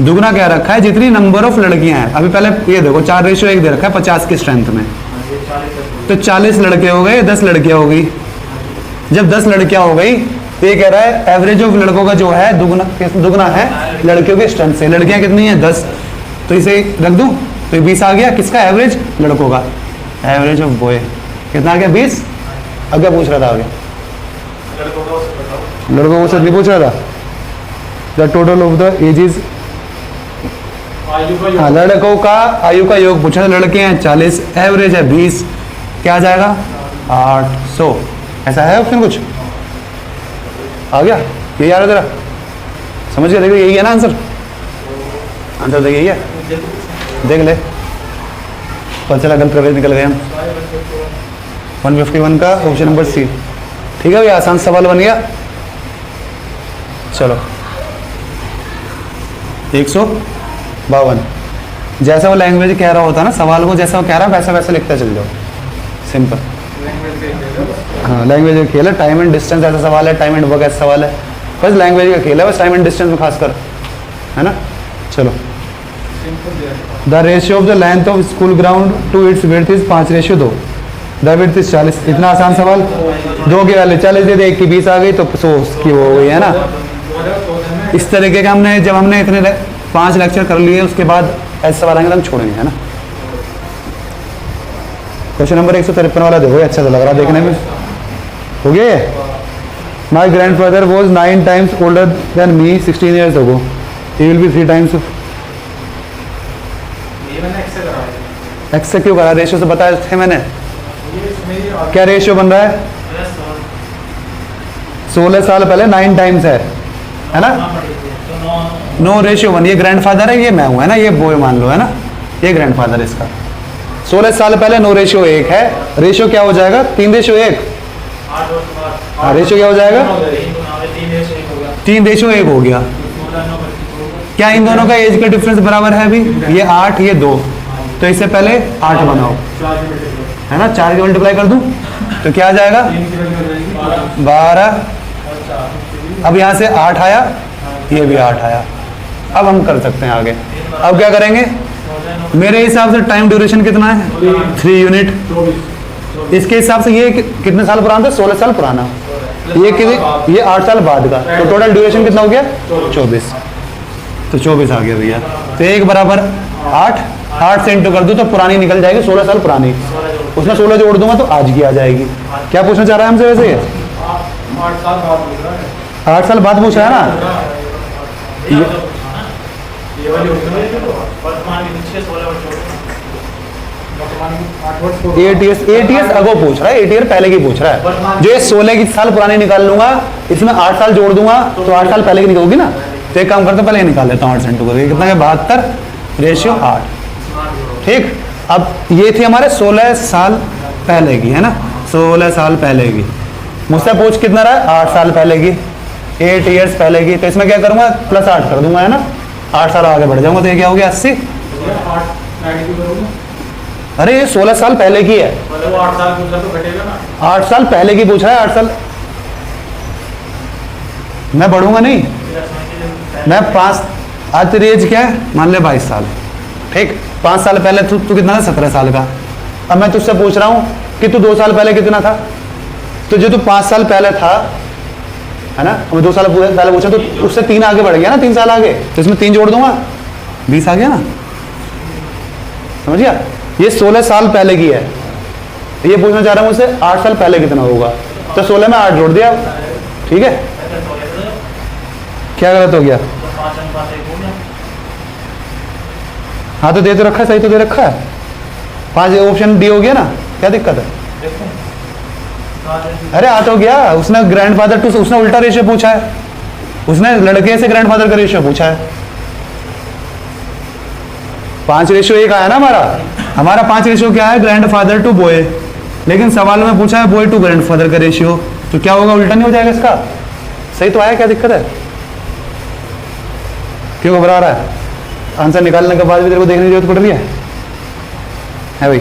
दुगना क्या रखा है, जितनी नंबर ऑफ लड़कियां हैं। अभी पहले ये देखो 4:1 दे रखा है 50 की स्ट्रेंथ में, तो 40 लड़के हो गए, 10 लड़कियां हो गई। जब 10 लड़कियां हो गई तो ये कह रहा है एवरेज ऑफ लड़कों का जो है दुगना है लड़कियों के स्ट्रेंथ से। लड़कियां कितनी है? 10, तो इसे रख दूं, तो 20 आ गया। किसका? एवरेज लड़कों का। एवरेज ऑफ बॉय कितना आ गया? 20। अब क्या पूछ रहा था आगे? लड़कों को नहीं पूछ रहा था। The total of the ages, हाँ, लड़कों का आयु का योग पूछा। लड़के हैं 40, एवरेज है 20, क्या आ जाएगा? 800। ऐसा है ऑप्शन कुछ? आ गया? यही आ रहा तेरा? समझ गया? देखो यही है ना आंसर। आंसर देखिए यही है, देख ले। पता चला गलत प्रवेश निकल गए हम। 151 का ऑप्शन नंबर सी। ठीक है भैया, आसान सवाल बन गया। चलो 152। जैसा वो लैंग्वेज कह रहा होता है ना, सवाल को जैसा वो कह रहा है वैसा वैसा लिखते चल जाओ, सिंपल। हाँ, लैंग्वेज का खेल है। टाइम एंड डिस्टेंस ऐसा सवाल है, टाइम एंड वर्क ऐसा सवाल है, बस लैंग्वेज का खेल है, बस टाइम एंड डिस्टेंस में खासकर, है ना। चलो, the ratio of the length of school ground to its width is 5:2। The width is 40। इतना आसान सवाल। 2 की वैल्यू 40 दे दे, 1 की 20 आ गई, तो 100 की वो हो गई, है ना। इस तरीके का हमने जब हमने इतने 5 लेक्चर कर लिए, उसके बाद ऐसे सवाल आएंगे तो हम छोड़ेंगे, है ना। क्वेश्चन नंबर 153 वाला देखो, अच्छा तो लग रहा देखने में। हो गया। My grand father was 9 times older than me 16 years ago. He will be 3 times। X से क्यों करा? रेशियो से बताया थे मैंने। क्या रेशियो बन रहा है? 16 साल पहले 9 times है ना। No ratio 1। ये ग्रैंडफादर है, ये मैं हूं, है ना, ये बॉय मान लो, है ना, ये ग्रैंडफादर है इसका। 16 साल पहले नो रेशियो 1 है। रेशियो क्या हो जाएगा? 3:1। हाँ, रेशियो क्या हो जाएगा? 3:1 हो गया। क्या इन दोनों का एज का डिफरेंस बराबर है? अभी ये 8, ये 2, तो इससे पहले 8 बनाओ, है ना। 4 की मल्टीप्लाई कर दूं तो क्या आ जाएगा? 12। अब यहाँ से 8 आया, ये भी 8 आया। अब हम कर सकते हैं आगे। अब क्या करेंगे? मेरे हिसाब से टाइम ड्यूरेशन कितना है? 3 यूनिट। 24 इसके हिसाब से ये कितने साल पुराना था? 16 साल पुराना। ये 8 साल बाद का, तो टोटल ड्यूरेशन कितना हो गया? 24। तो 24 आ गया भैया। तो 1 बराबर 8 से इंटू कर दूँ तो पुरानी निकल जाएगी, 16 साल पुरानी। उसमें 16 जोड़ दूंगा तो आज की आ जाएगी। क्या पूछना चाह रहा है हमसे वैसे? ये 8 साल बाद मिल रहा है। 8 साल बाद पूछा है ना? ये वाली वर्तमान के नीचे 16 वर्ष वर्तमान की 8 वर्ष एटीएस अगो पूछ रहा है, एटीएस पहले की पूछ रहा है। जो ये 16 की साल पुरानी निकाल लूंगा, इसमें 8 साल जोड़ दूंगा तो 8 साल पहले की निकलोगी ना। तो एक काम करते पहले ये निकाल लेता हूँ 8 से इंटू करके, कितना है? 72/8। ठीक। अब ये थी हमारे 16 साल पहले की, है ना? 16 साल पहले की। मुझसे पूछ कितना रहा है? 8 साल पहले की, 8 ईयर्स पहले की। तो इसमें क्या करूंगा? +8 कर दूंगा, है ना? 8 साल आगे बढ़ जाऊंगा तो ये क्या हो गया? 80। 92 करोगे। अरे ये 16 साल पहले की है। मतलब वो 8 साल पूछ रहा तो घटेगा ना। 8 साल पहले की पूछ रहा है। 8 साल मैं बढ़ूंगा नहीं, मैं 5। आज तेरी एज क्या है? मान ले 22 साल। ठीक। 5 साल पहले तू कितना था? 17 साल का। अब मैं तुझसे पूछ रहा हूँ कि तू 2 साल पहले कितना था? तो जो तू 5 साल पहले था, है ना, मैं 2 साल पहले पूछा तो उससे 3 आगे बढ़ गया ना, 3 साल आगे। तो इसमें 3 जोड़ दूंगा, 20 आ गया ना। समझ गया? ये 16 साल पहले की है। ये पूछना चाह रहा हूँ मुझसे 8 साल पहले कितना होगा, तो 16 में 8 जोड़ दिया। ठीक है। क्या गलत हो गया? हाँ तो दे तो रखा है, सही तो दे रखा है। 5 ऑप्शन डी हो गया ना, क्या दिक्कत है? अरे आ तो गया। उसने ग्रैंडफादर टू, उसने उल्टा रेशियो पूछा है। उसने लड़के से ग्रैंडफादर का रेशियो पूछा है। 5:1 आया ना हमारा 5 क्या है? Grandfather to boy. लेकिन सवाल में पूछा है बॉय टू ग्रैंडफादर का रेशियो, तो क्या होगा? उल्टा नहीं हो जाएगा इसका? सही तो आया, क्या दिक्कत है? क्यों घबरा रहा है? आंसर निकालने के बाद भी तेरे को देखने की जरूरत पड़ रही है भाई?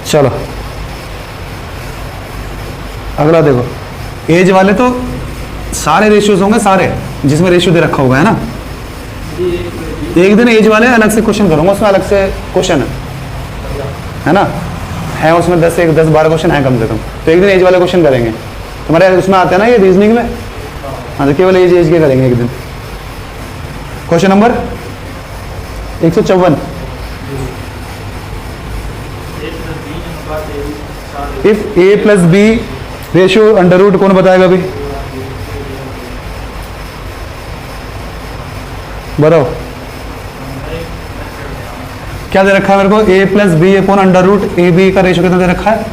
चलो अगला देखो। एज वाले तो सारे रेशियोज होंगे, सारे जिसमें रेशियो दे रखा होगा, है ना? एक दिन एज वाले अलग से क्वेश्चन करूंगा, उसमें अलग से क्वेश्चन है ना, है उसमें 10-12 क्वेश्चन है कम से कम। तो एक दिन एज वाले क्वेश्चन करेंगे। तुम्हारे उसमें आते हैं ना ये रीजनिंग में। हाँ तो केवल एज के करेंगे एक दिन। Question number 154। If a + b ratio under root, कौन बताएगा अभी? बताओ क्या दे रखा है मेरे को? a + b upon under root A B का रेशियो कितना दे रखा है?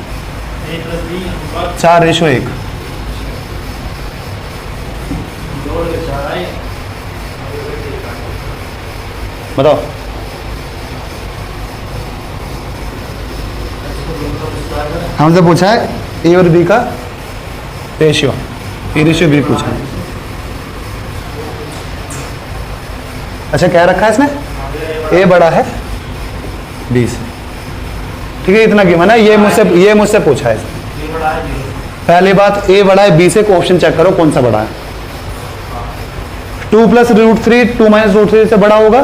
4:1। बताओ। हमसे पूछा है ए और बी का रेशियो, ए रेशियो बी पूछा है। अच्छा क्या रखा है इसने? ए बड़ा है बी से। ठीक है, इतना गिवन है। ये मुझसे पूछा है इसने। पहली बात, ए बड़ा है बी से, ऑप्शन चेक करो कौन सा बड़ा है। 2 + √3 2 - √3 से बड़ा होगा,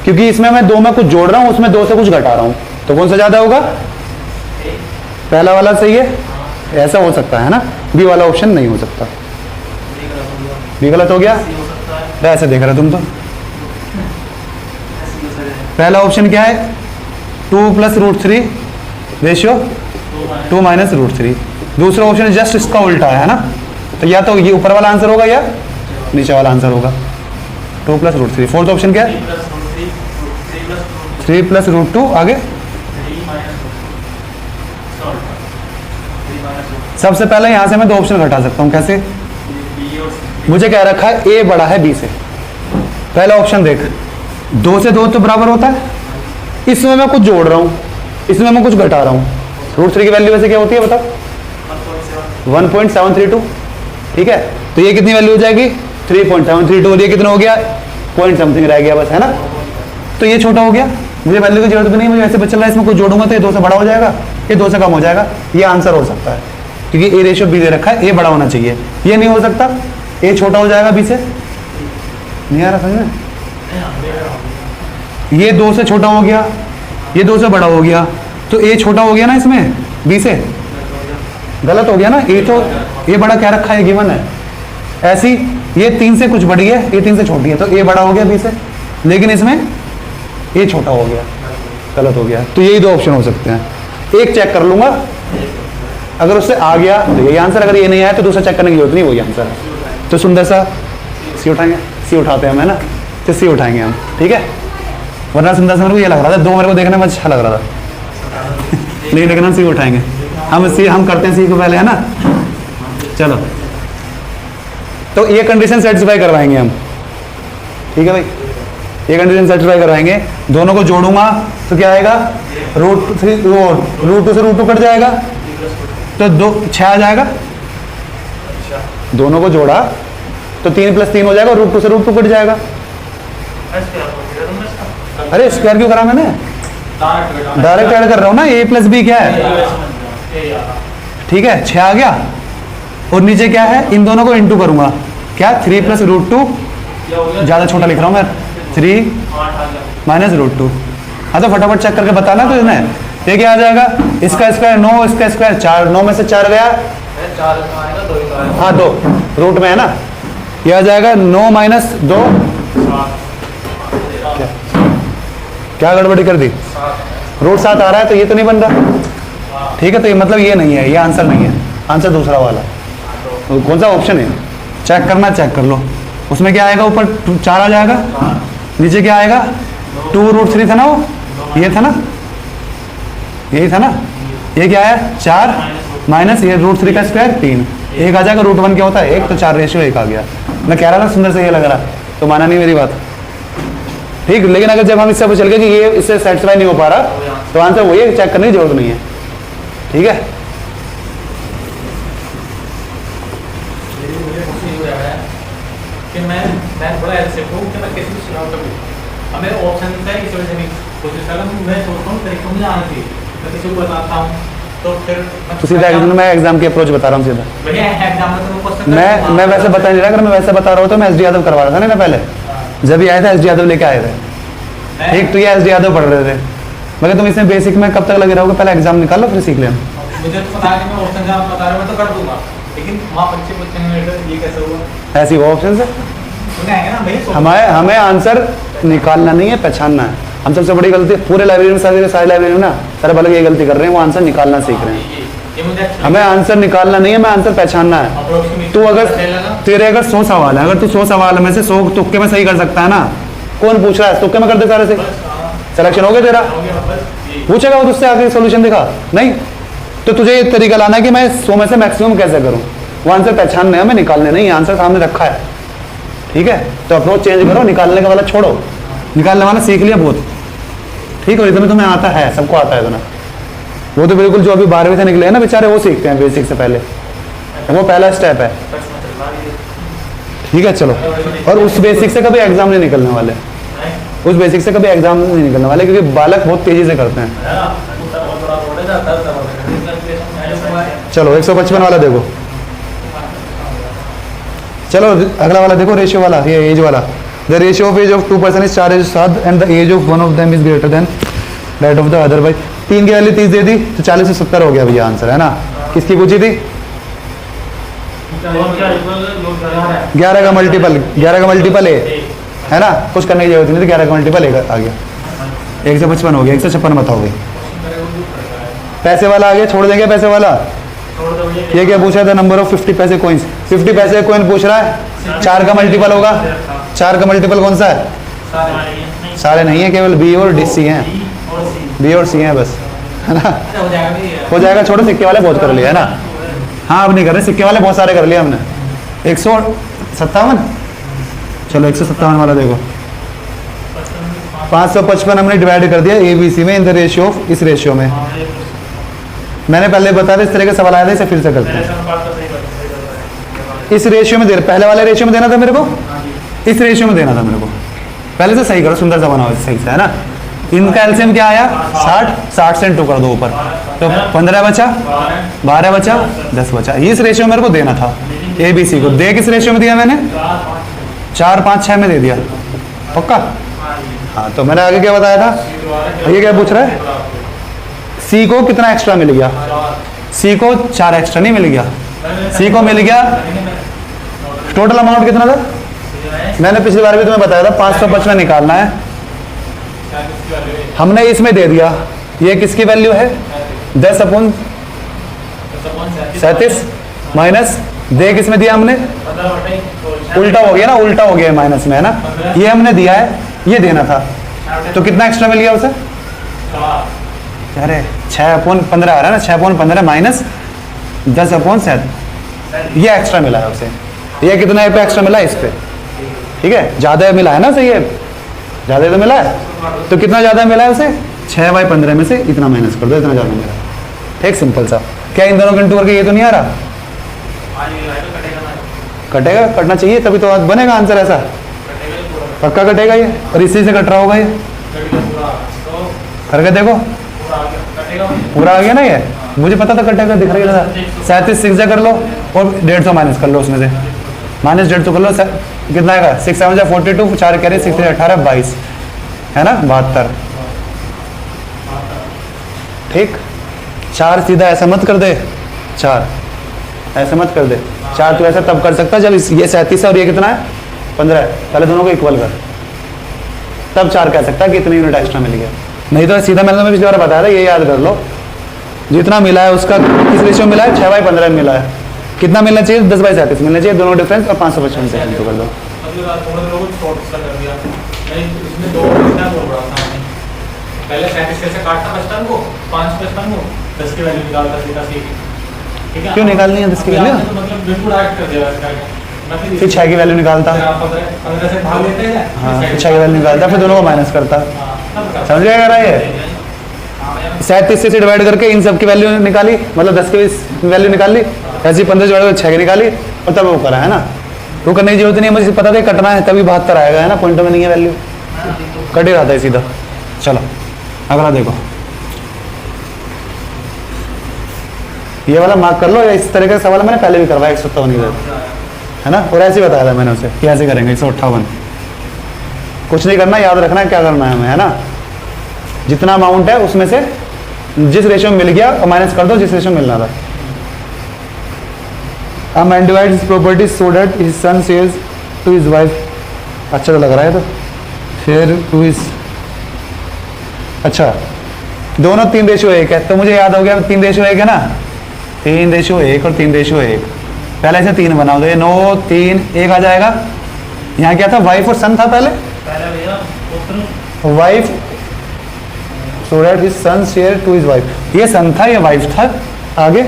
क्योंकि इसमें मैं 2 में कुछ जोड़ रहा हूं, उसमें 2 से कुछ घटा रहा हूं, तो कौन सा ज्यादा होगा? पहला वाला सही है। ऐसा हो सकता है ना, बी वाला ऑप्शन नहीं हो सकता। बी गलत हो गया। ऐसे देख रहे तुम तो। पहला ऑप्शन क्या है? 2 + √3 रेशियो 2 - √3। दूसरा ऑप्शन जस्ट इसका उल्टा है ना, तो या तो ये ऊपर वाला आंसर होगा या नीचे वाला आंसर होगा। 2 + √3। फोर्थ ऑप्शन क्या है? 3 + √2 आगे। सबसे पहले यहां से मैं 2 ऑप्शन घटा सकता हूं। कैसे? मुझे क्या रखा है? ए बड़ा है बी से। पहला ऑप्शन देख, 2 से 2 तो बराबर होता है, इसमें मैं कुछ जोड़ रहा हूं, इसमें मैं कुछ घटा रहा हूं। √3 की वैल्यू वैसे क्या होती है बताओ? 1.732। ठीक है, तो ये कितनी वैल्यू हो जाएगी? 3.732। और ये कितना हो गया? पॉइंट समथिंग रह गया बस, है ना? तो ये छोटा हो गया, मुझे वैल्यू की जरूरत भी नहीं, मुझे ऐसे बच रहा है। इसमें कुछ जोड़ूंगा तो ये 2 से बड़ा हो जाएगा, ये 2 से कम हो जाएगा। ये आंसर हो सकता है, क्योंकि ए रेशियो बी दे रखा है, ए बड़ा होना चाहिए। ये नहीं हो सकता, ए छोटा हो जाएगा बी से। नहीं आ रहा समझ में? ये 2 से छोटा हो गया, ये 2 से बड़ा हो गया, तो ए छोटा हो गया ना इसमें बी से, गलत हो गया ना, ए तो ये बड़ा क्या रखा है, गिवन है। ऐसी ये 3 से कुछ बड़ी है, ये 3 से छोटी है, तो ए बड़ा हो गया बी से, लेकिन इसमें ए छोटा हो गया, गलत हो गया। तो यही 2 ऑप्शन हो सकते हैं, एक चेक कर लूंगा, अगर उससे आ गया तो यही आंसर, अगर ये नहीं आया तो दूसरा चेक करने की जरूरत नहीं, वही आंसर है। तो सुंदर सा सी उठाएंगे, सी उठाते हैं हम, है ना, तो सी उठाएंगे हम, ठीक है। वरना सुंदर सा मेरे को ये लग रहा था, 2 मेरे को देखने में अच्छा लग रहा था लेकिन हम सी उठाएंगे, हम करते हैं सी को पहले, है ना। चलो, तो ये कंडीशन सेटिस्फाई करवाएंगे हम, ठीक है भाई, ये कंडीशन सेटिस्फाई करवाएंगे। दोनों को जोड़ूंगा तो क्या आएगा, √2 से √2 कट जाएगा, तो 6 आ जाएगा। दोनों को जोड़ा तो 3 + 3 हो जाएगा, √2 से √2 कट जाएगा। अरे स्क्वायर क्यों करा मैंने, डायरेक्ट ऐड कर रहा हूँ ना, a + b क्या है, ठीक है, 6 आ गया। और नीचे क्या है, इन दोनों को इंटू करूंगा, क्या 3 + √2, ज्यादा छोटा लिख रहा हूँ मैं, 3 - √2। हाँ, तो फटाफट चेक करके बताना। तो इसमें ये क्या आ जाएगा, इसका स्क्वायर 9, इसका स्क्वायर 4, 9 में से 4 गया, हाँ 2 रूट में है ना, ये आ जाएगा 9 - 2, क्या गड़बड़ी कर दी, √7 आ रहा है, तो ये तो नहीं बन रहा, ठीक है। तो ये मतलब ये नहीं है, ये आंसर नहीं है, आंसर दूसरा वाला। तो कौन सा ऑप्शन है, चेक करना, चेक कर लो। उसमें क्या आएगा, ऊपर 4 आ जाएगा, नीचे क्या आएगा, 2√3 था ना, वो ये था ना, यही था ना, ये क्या है 4 माइनस ये √3 का स्क्वायर 3, एक आ जाएगा, √1 क्या होता है 1, तो 4 रेशियो 1 आ गया। मैं कह रहा था सुंदर से ये लग रहा, तो माना नहीं मेरी बात, ठीक। लेकिन अगर जब हम इससे चल गए कि ये इससे सेटिस्फाई नहीं हो पा रहा, तो आंसर वही है, चेक करने की जरूरत नहीं है, ठीक है। कि मैं थोड़ा ऐसे हूँ कि मैं किसी को सुनाऊँ कभी, हमें ऑप्शन है इस वजह से नहीं कोशिश कर रहा हूँ, मैं सोचता हूँ तरीकों में आना चाहिए, मैं किसी को बताता हूँ तो फिर सीधा मैं एग्जाम की अप्रोच बता रहा हूँ सीधा। मैं वैसे बता नहीं रहा, अगर मैं वैसे बता रहा हूँ तो मैं SD यादव करवा रहा था ना पहले, जब भी आए थे SD यादव लेके आए थे, एक तो ये SD यादव पढ़ रहे थे। मगर तुम इसमें बेसिक में कब तक लगे रहोगे, पहले एग्जाम निकाल लो फिर सीख लेना। मुझे तो पता है कि मैं ऑप्शन जहाँ बता रहा हूँ मैं तो कर दूंगा, लेकिन वहाँ बच्चे पूछेंगे ये कैसे हुआ, ऐसी वो ऑप्शन है, हमें आंसर निकालना नहीं है, पहचानना है। हम सबसे बड़ी गलती पूरे लाइब्रेरी में, सारी लाइब्रेरी में ना सारे बालक ये गलती कर रहे हैं, वो आंसर निकालना सीख रहे हैं। हमें आंसर निकालना नहीं है, हमें आंसर पहचानना है। तू अगर तेरे अगर 100 सवाल है, अगर तू 100 सवाल में से 100 तुक्के में सही कर सकता है ना, कौन पूछ रहा है, तुक्के में कर दे सारे से, सिलेक्शन हो गया तेरा। पूछेगा वो तुझसे आगे सोल्यूशन दिखा नहीं, तो तुझे ये तरीका लाना है कि मैं 100 में से मैक्सिमम कैसे करूँ, वो आंसर पहचानना है, हमें निकालने नहीं, आंसर सामने रखा है, ठीक है। तो अप्रोच चेंज करो, निकालने का वाला छोड़ो, निकालने वाला सीख लिया बहुत, ठीक है। इतना तुम्हें आता है, सबको आता है इतना, वो तो बिल्कुल जो अभी 12वीं से निकले हैं ना बेचारे, वो सीखते हैं बेसिक से पहले, वो पहला स्टेप है, ठीक है। चलो, और उस बेसिक से कभी एग्जाम नहीं निकलने वाले, उस बेसिक से कभी एग्जाम नहीं निकलने वाले, क्योंकि बालक बहुत तेजी से करते हैं। चलो 155 वाला देखो, चलो अगला वाला देखो, रेशियो वाला, ये एज वाला। The ratio of age of 2 person is 4:7 and the age of one of them is greater than that of the other. भाई 3 की वैल्यू 30 दे दी, तो 40 से 70 हो गया भैया आंसर, है ना। किसकी पूछी थी, 11 का मल्टीपल ए, है ना, कुछ करने की जरूरत नहीं थी, 11 का मल्टीपल ए आ गया, 155 हो गया, 156 बताओ गई। पैसे वाला आ गया, छोड़ देंगे पैसे वाला। ये क्या पूछा था, नंबर ऑफ 50 पैसे कॉइन्स, 50 पैसे कॉइन पूछ रहा है, 4 का मल्टीपल होगा, 4 का मल्टीपल कौन सा है, सारे नहीं है, केवल बी और डी हैं, बी और सी हैं बस, है ना, हो जाएगा। छोड़ो, सिक्के वाले बहुत कर लिया है ना, हाँ अब नहीं कर रहे, सिक्के वाले बहुत सारे कर लिया हमने। 157, चलो 157 वाला देखो, 555 हमने डिवाइड कर दिया ABC में इन द रेशियो ऑफ, इस रेशियो में। मैंने पहले बताया इस तरह के सवाल आए थे, इसे फिर से करते हैं। इस रेशियो में दे, पहले वाले रेशियो में देना था मेरे को, इस रेशियो में देना था मेरे को, पहले से सही करो, सुंदर सा बनाओ सही से, है ना। इनका एलसीएम क्या आया 60, 60 से इंटू कर दो ऊपर, तो 15 बचा, 12 बचा, 10 बचा। इस रेशियो मेरे को देना था ABC को, दे किस रेशियो में दिया मैंने, 4, 5, 6 में दे दिया, पक्का। हाँ, तो मैंने आगे क्या बताया था, ये क्या पूछ रहा है, सी को कितना एक्स्ट्रा मिल गया, सी को 4 एक्स्ट्रा नहीं मिल गया, सी को मिल गया, टोटल अमाउंट कितना था, मैंने पिछली बार भी तुम्हें बताया था 555 निकालना है, हमने इसमें दे दिया, ये किसकी वैल्यू है 10/37 माइनस दे किसमें दिया हमने, उल्टा हो गया ना, उल्टा हो गया माइनस में, है ना, ये हमने दिया है, ये देना था, तो कितना एक्स्ट्रा मिल गया उसे, अरे 6/15 आ रहा है ना, 6/15 माइनस 10/7, ये एक्स्ट्रा मिला है उसे, ये कितना पे एक्स्ट्रा मिला है इस पे, ठीक है, ज़्यादा मिला है ना उसे, ये ज़्यादा तो मिला है, तो कितना ज़्यादा मिला है उसे, 6/15 में से इतना माइनस कर दो, इतना ज़्यादा मिला है, ठीक, सिंपल सा, क्या इन दोनों के इंटू करके ये तो नहीं आ रहा, कटेगा, कटना चाहिए तभी तो आज बनेगा आंसर, ऐसा पक्का कटेगा ये, और इसी से कट रहा होगा ये, करके देखो पूरा आ गया ना, ये मुझे पता था कटेगा, दिख रही है 37 6 कर लो और 150 माइनस कर लो उसमें से, माइनस 150 कर लो, कितना आएगा 6 7 42, 4 कह रहे 6 18 22, है ना 72, ठीक, 4 सीधा ऐसा मत कर दे, 4 ऐसा मत कर दे, 4 तो ऐसा तब कर सकता जब ये 37 है और ये कितना है 15 है, पहले दोनों को इक्वल कर, तब 4 कह सकता है कि इतनी यूनिट एक्स्ट्रा मिल गया, नहीं तो सीधा मैंने पिछली बार बताया था, ये याद कर लो, जितना मिला है उसका किस रेशियो मिला है, 6/15 मिला है, कितना मिलना चाहिए 10/37 मिलना चाहिए, दोनों डिफरेंस और 555 से तो कर दो, पहले 37 से काटता 55 को, 5 55 को, 10 की वैल्यू निकालता सीधा सीधी, ठीक है, क्यों निकालनी है 10 की वैल्यू, मतलब बिल्कुल ऐड कर दिया इसका, फिर 6 की वैल्यू निकालता, 15 से भाग लेते हैं, हाँ, फिर 6 की वैल्यू निकालता, फिर दोनों को माइनस करता, समझ गया रहा ये, 37 से डिवाइड करके इन सब की वैल्यू निकाली, मतलब 10 की वैल्यू निकाल ली, ऐसी 15 से डिवाइड करके 6 की निकाली, और तब वो करा, है ना, वो करने की जरूरत नहीं है, मुझे पता था कटना है तभी 72 आएगा, है ना, पॉइंटों में नहीं है वैल्यू, कट ही रहा था सीधा, चलो अगला देखो, ये वाला मार्क कर लो, या इस तरह का सवाल मैंने पहले भी करवाया 157 की, है ना, और ऐसे ही बताया था मैंने उसे कि ऐसे करेंगे 158, कुछ नहीं करना, याद रखना है क्या करना है हमें, है ना, जितना अमाउंट है उसमें से जिस रेशियो में मिल गया और माइनस कर दो जिस रेशियो में मिलना था, A man divides his property so that his son says to his wife, अच्छा तो लग रहा है, तो फिर टू हिज, अच्छा दोनों 3:1 है, तो मुझे याद हो गया 3:1 है ना, 3:1 और 3:1, पहले से 3 बनाओ, तो ये 9 3 1 आ जाएगा, यहाँ क्या था वाइफ और सन था पहले wife, so that his son share to his wife, ये सन था ये वाइफ था, आगे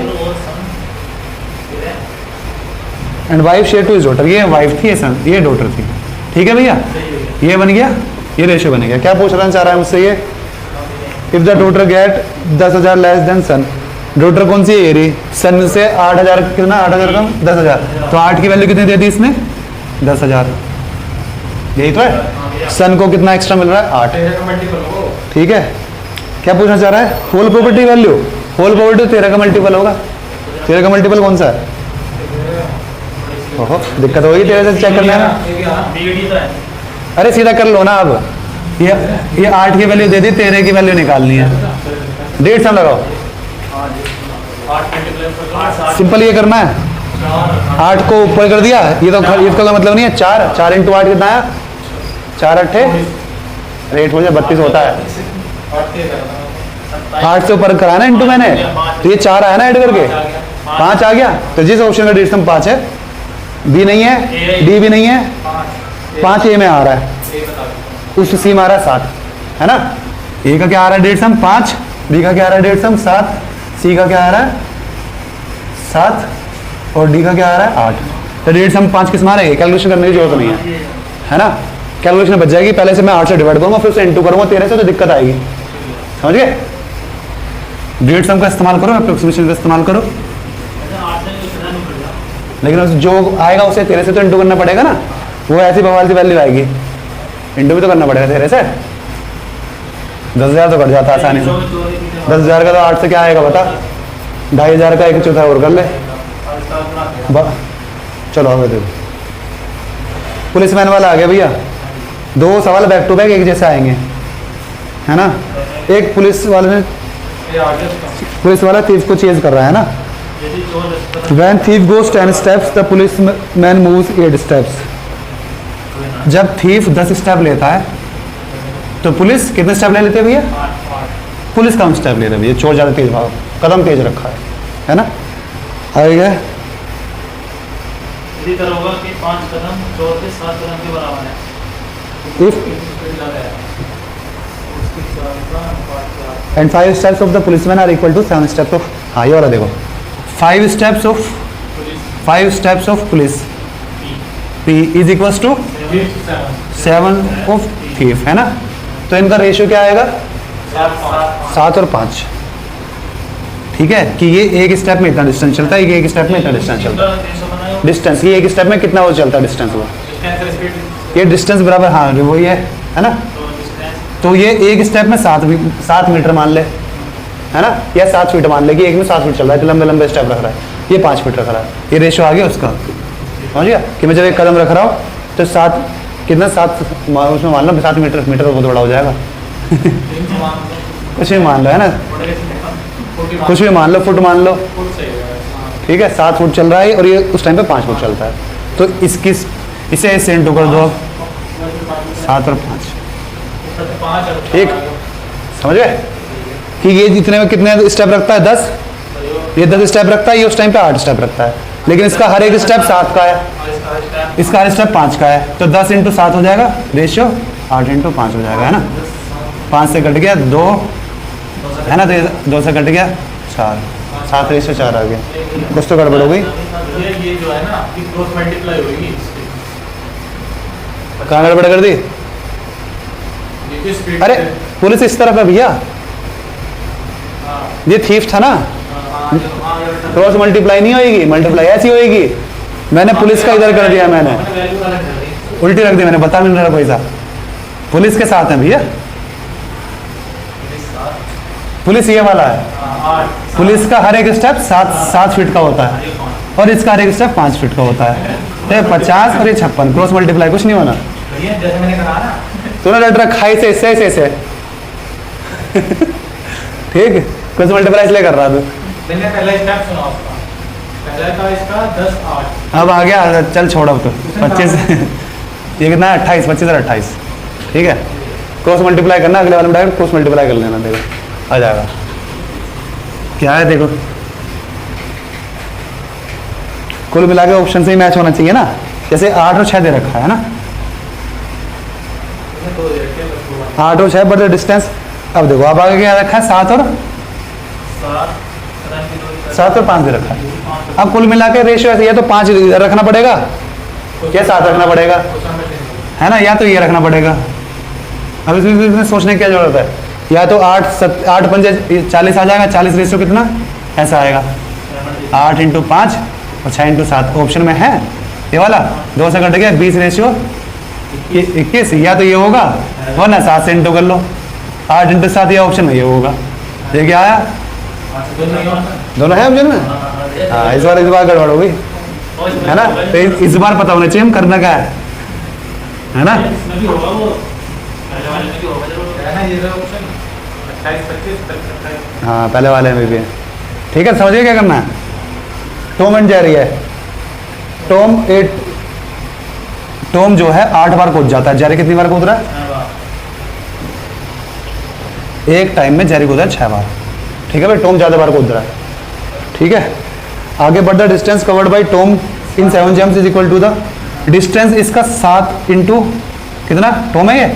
and wife share to his daughter, ये वाइफ थी ये सन ये डॉटर थी, ठीक है भैया, ये बन गया, ये रेशियो बन गया, क्या पूछना चाह रहा है मुझसे ये, if the daughter get 10,000 less than son, daughter कौन सी है ये रही, सन से 8,000 कितना, 8,000 कम 10,000, तो 8 की वैल्यू कितनी दे दी इसने 10,000, यही तो है, सन को कितना एक्स्ट्रा मिल रहा है 8, ठीक है, क्या पूछना चाह रहा है, whole property value, whole property 13 का मल्टीपल होगा, 13 का मल्टीपल कौन सा है, ओहो दिक्कत होगी 13 से चेक करने में, अरे सीधा कर लो ना, अब ये 8 की वैल्यू दे दी, 13 की वैल्यू निकालनी है, 1.5 सम लगाओ, सिंपल ये करना है, 8 को ऊपर कर दिया, ये तो इसका मतलब नहीं है, 4 इंटू 8 कितना है, 4 8 रेट हो जाए 32 होता है, 8 से ऊपर कराना इंटू मैंने, तो ये 4 आया ना ऐड करके, 5 आ गया, तो जिस ऑप्शन का डेसिमल 5 है, बी नहीं है, डी भी नहीं है, 5 ए में आ रहा है, उस सी में आ रहा है 7, है ना, ए का क्या आ रहा है डेसिमल 5, बी का क्या आ रहा है डेसिमल 7, सी का क्या आ रहा है 7 और डी का क्या आ रहा है 8, तो डेसिमल 5 किस में आ रहा है, कैलकुलेशन करने की जरूरत नहीं है ना, कैलकुलेशन बच जाएगी, पहले से मैं 8 से डिवाइड करूँगा फिर से इंटू करूँगा 13 से, तो दिक्कत आएगी, समझ गए, डेसिमल का इस्तेमाल करो, अप्रोक्सीमेशन का इस्तेमाल करो, लेकिन जो आएगा उसे 13 से तो इंटू करना पड़ेगा ना, वो ऐसी बवाल सी वैल्यू आएगी, इंटू भी तो करना पड़ेगा 13 से, 10,000 तो कट जाता आसानी से, 10,000 का तो 8 से क्या आएगा बता, 2,500 का 1/4 और कर ले, चलो आगे देखो, पुलिसमैन वाला आ गया भैया, दो सवाल बैक टू बैक एक जैसे आएंगे, है ना। एक पुलिस वाले ने, ये आगे उसका पुलिस वाला थीफ को चेज कर रहा है ना। यदि चोर When thief goes 10 steps, the policeman moves 8 steps. जब थीफ 10 स्टेप लेता है तो पुलिस कितने स्टेप ले लेते हैं भैया? 8 पुलिस कम स्टेप ले रही है भैया, चोर ज़्यादा तेज भाग, कदम तेज रखा है ना। आएगा यदि तरह होगा कि 5 कदम चोर के 7 कदम के बराबर है। if स्पीड ज़्यादा है उसकी 4 का 5 and 5 steps of the policeman are equal to 7 steps of, हाँ ये वाला देखो, 5 steps of police P is equals to 7 of thief, है ना। तो इनका रेशियो क्या आएगा? 7 और 5। ठीक है, कि ये एक स्टेप में इतना डिस्टेंस चलता है, ये एक स्टेप में इतना डिस्टेंस चलता है। डिस्टेंस ये एक स्टेप में कितना वो चलता है डिस्टेंस वो, ये डिस्टेंस बराबर, हाँ वही है ना। तो ये एक स्टेप में 7 मीटर मान ले, है ना, या 7 फीट मान ले कि एक में 7 फीट चल रहा है, तो लंबे लंबे स्टेप रख रहा है, ये 5 फीट रख रहा है। ये रेशियो आ गया उसका, समझ गया कि मैं जब एक कदम रख रहा हूँ तो 7 कितना, 7 उसमें मान लो 7 मीटर, मीटर बहुत बड़ा हो जाएगा। कुछ भी मान लो, है ना, कुछ भी मान लो, फुट मान लो, ठीक है। 7 फुट चल रहा है और ये उस टाइम पे 5 फुट चलता है, तो इसे ऐसे इंटू कर दो, 7 और 5, ठीक, समझ गए कि ये जितने में कितने स्टेप रखता है? 10, ये 10 स्टेप रखता है, ये उस टाइम पे 8 स्टेप रखता है, लेकिन इसका हर एक स्टेप 7 का है, इसका हर स्टेप 5 का है, तो 10 × 7 हो जाएगा रेशियो, 8 × 5 हो जाएगा, है ना। 5 से कट गया 2, है ना, तो 2 से कट गया 4, 7 रेशियो 4 आ गया। कुछ तो गड़बड़ हो गई, ये जो है ना कि क्रॉस मल्टीप्लाई होगी, कहाँ गड़बड़ कर दी? ये स्पीड अरे पुलिस इस तरफ है भैया, ये थीफ था ना, क्रॉस मल्टीप्लाई नहीं होएगी, मल्टीप्लाई ऐसी होएगी। मैंने पुलिस का इधर कर दिया, मैंने उल्टी रख दी, मैंने बता नहीं रहा पैसा, पुलिस के साथ है भैया, पुलिस ये वाला है, पुलिस का हर एक स्टेप 7 फीट का होता है और इसका हर एक स्टेप 5 फीट का होता है, तो 50 और ये 56, क्रॉस मल्टीप्लाई कुछ नहीं होना। जैसे मैंने कहा ना, तूने रट रखा है इसे ऐसे ठीक, क्रॉस मल्टीप्लाई इसलिए कर रहा तू। मैंने पहला स्टेप सुना उसका, पहला था इसका 10 8, अब आ गया, चल छोड़ अब तो 25 ये कितना है? 28, 25 और 28, ठीक है। क्रॉस मल्टीप्लाई करना, अगले वाले में डायरेक्ट क्रॉस मल्टीप्लाई कर लेना, देखो आ जाएगा। क्या है देखो, कुल मिला के ऑप्शन से ही मैच होना चाहिए ना, जैसे 8 और 6 दे रखा है ना, 8 और 6 बट डिस्टेंस। अब देखो अब आगे क्या रखा है? 7 और 5 दे रखा है। अब कुल मिला के रेशियो ऐसे, या तो 5 इधर रखना पड़ेगा या 7 रखना पड़ेगा, है ना, या तो ये रखना पड़ेगा। अब इसमें सोचने की क्या जरूरत है, या तो 8 पंजे 40 आ जाएगा, 40 रेशियो कितना ऐसा आएगा, 8 × 5 और 6 × 7 ऑप्शन में है ये वाला, 2 से कट गया 20 रेशियो 21, या तो ये होगा वरना 7 से इंटू कर लो, 8 × 7 ये ऑप्शन में ये होगा। ये क्या आया? दोनों है ऑप्शन में, हाँ इस बार गड़बड़ हो गई, है ना। तो इस बार पता होना चाहिए हम करना क्या है ना। हाँ पहले वाले में भी है, ठीक है, समझिए क्या करना है। टॉम एंड जेरी है, टॉम जो है 8 बार कूद जाता है, जेरी कितनी बार कूद रहा है? एक टाइम में जेरी कूदा है 6 बार, ठीक है भाई, टॉम ज़्यादा बार कूद रहा है, ठीक है। आगे बढ़ the distance covered by Tom in 7 jumps is equal to the distance, इसका 7 × कितना टॉम है ये,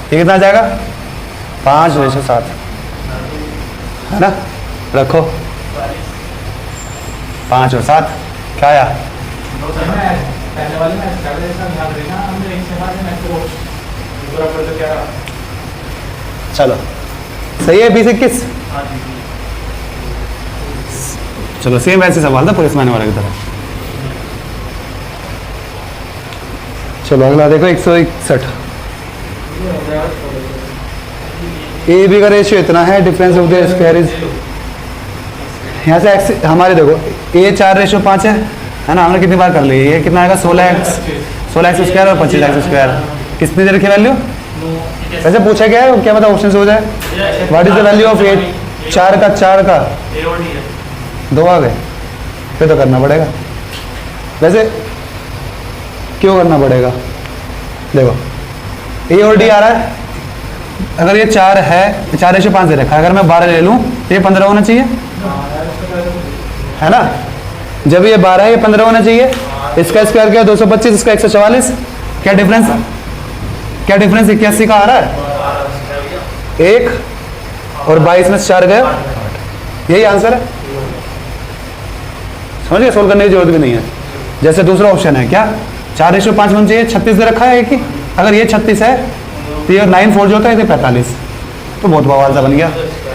ये कितना आ जाएगा? 5/7, है ना, रखो 5 और 7 क्या आया? पहले वाले में पहले इसका ध्यान देना, हमने एक से बाद में अप्रोच दूसरा पर तो क्या रहा, चलो सही है 20-21। हां जी, चलो सेम वैसे सवाल था पुलिस मैन वाले की तरह। चलो अगला देखो 161, ए बी का रेशियो इतना है, difference of the square is यहाँ से एक्स हमारे देखो ये 4:5 है ना, हमने कितनी बार कर ली, ये कितना आएगा 16x स्क्वायर और 25x स्क्वायर, कितनी देर की वैल्यू वैसे पूछा क्या है, क्या पता ऑप्शन से हो जाए। What is the value of 8, 4 का 2 आ गए, फिर तो करना पड़ेगा। वैसे क्यों करना पड़ेगा, देखो ए और डी आ रहा है, अगर ये 4 है, 4:5 दे रखा है, अगर मैं 12 ले लूँ तो ये 15 होना चाहिए, है ना। जब ये 12 है, ये 15 होना चाहिए। इसका स्क्वायर क्या है 225, इसका 144, क्या डिफरेंस 81 का आ रहा है, 1 और 22 में से 4 गए, यही आंसर है। समझ गए, सोल्व करने की जरूरत भी नहीं है। जैसे दूसरा ऑप्शन है क्या 4:5 होना चाहिए, 36 दे रखा है एक ही, अगर ये 36 है तो ये 9 4 जो होता है, ये 45, तो बहुत बवाल सा बन गया,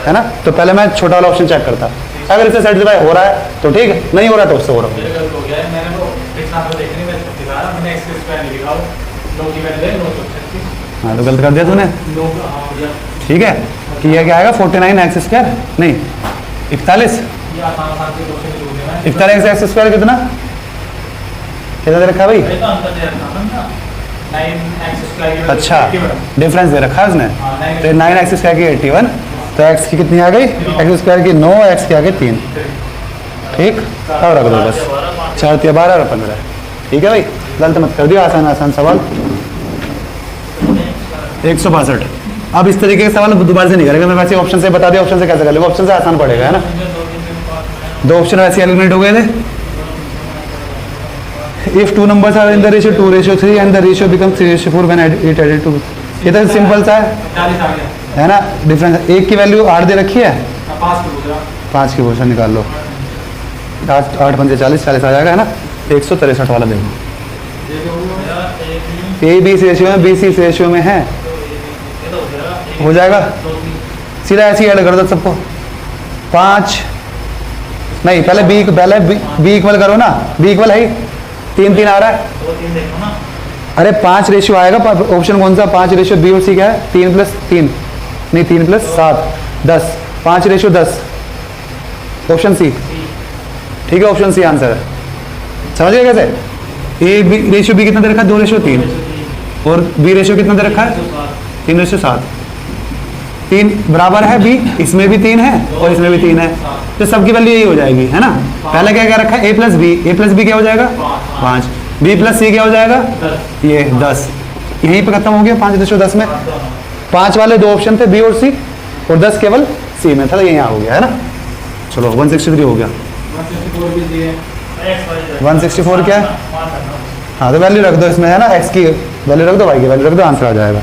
है ना। तो पहले मैं छोटा वाला ऑप्शन चेक करता, अगर इससे सेटिस्फाई हो रहा है तो ठीक है, नहीं हो रहा तो उससे हो रहा है। हाँ तो गलत कर दिया तूने, ठीक है कि यह क्या आएगा 49x स्क्वायर, नहीं 41 x स्क्वायर कितना दे रखा भाई, अच्छा डिफरेंस दे रखा है उसने, तो 9x स्क्वायर की 81, तो x की कितनी आ गई, x स्क्वायर की 9, x की आ गई 3, ठीक, अब रख दो बस, 4 3 12 और 15, ठीक है भाई, गलत मत कर दियो, आसान आसान सवाल। 162, अब इस तरीके के सवाल दोबारा से नहीं करेगा, मैं वैसे ऑप्शन से बता दिया, ऑप्शन से कैसे कर लेगा, ऑप्शन से आसान पड़ेगा, है ना। 2 ऑप्शन वैसे एलिमिनेट हो गए थे। If 2 numbers are in the ratio 2:3 and the ratio becomes 3:4 when it added to, ये तो सिंपल सा है ना। डिफरेंस एक की वैल्यू 8 दे रखी है, 5 की पोजीशन निकाल लो, 8 5 40 40 आ जाएगा, है ना। 163 वाला देखो, ए बी इस रेशियो में, बी सी इस रेशियो में है, हो जाएगा सीधा ऐसे ही ऐड कर दो सबको। 5 नहीं, पहले बी इक्वल करो ना, बी इक्वल है 3 3 आ रहा है, अरे 5 रेशियो आएगा, ऑप्शन कौन सा 5 रेशियो, बी और सी क्या है 3 + 3 नहीं 3 + 7 10, 5 रेशियो 10, ऑप्शन सी, ठीक है ऑप्शन सी आंसर है। समझ गए कैसे, ए बी रेशियो बी कितना दे रखा है 2:3 और बी रेशियो कितना दे रखा है 3:7, 3 बराबर है बी, इसमें भी 3 है और इसमें भी 3 है, तो सबकी वैल्यू यही हो जाएगी, है ना। पहले क्या रखा है ए प्लस बी क्या हो जाएगा 5, बी प्लस सी क्या हो जाएगा ये 10, यहीं पे खत्म हो गया 5:10 में। 5 वाले 2 ऑप्शन थे बी और सी, और 10 केवल सी में था, तो यहीं हो गया, है ना। चलो 163 हो गया, 164 क्या है, हाँ तो वैल्यू रख दो इसमें, है ना, एक्स की वैल्यू रख दो, वाई की वैल्यू रख दो, आंसर आ जाएगा।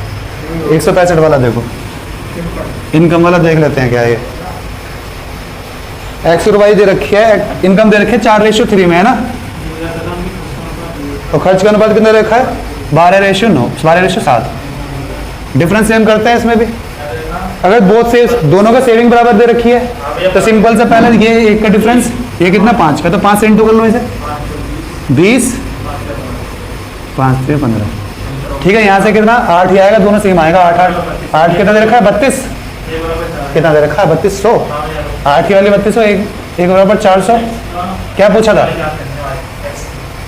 165 वाला देखो, इनकम वाला देख लेते हैं क्या है, एक्स और वाई दे रखी है, इनकम दे रखी है 4:3 में, है ना, और खर्च का अनुपात कितना रखा है 12:9 12:7, डिफरेंस सेम करते हैं इसमें भी। अगर बोथ से दोनों का सेविंग बराबर दे रखी है तो सिंपल से पहले ये एक का डिफरेंस, ये कितना 5 का, तो 5 से इंटू कर लो इसे, 20 5 3 15, ठीक है। यहाँ से कितना 8 ही आएगा, दोनों सेम आएगा, 8 कितना दे रखा है 32, कितना दे रखा है 3200, 8 की वाली 3200, एक बराबर 400, क्या पूछा था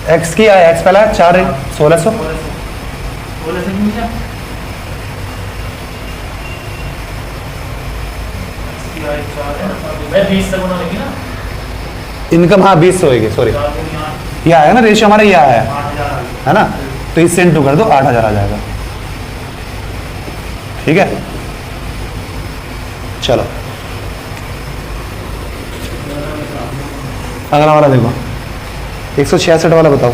एक्स की, एक्स पहला 4 1600, इनकम हाँ 20 होएगी, सॉरी ये आया ना रेशियो हमारा, ये आया है ना, तो इससे इंटू कर दो 8000 आ जाएगा, ठीक है। चलो अगला वाला देखो, 166 वाला बताओ।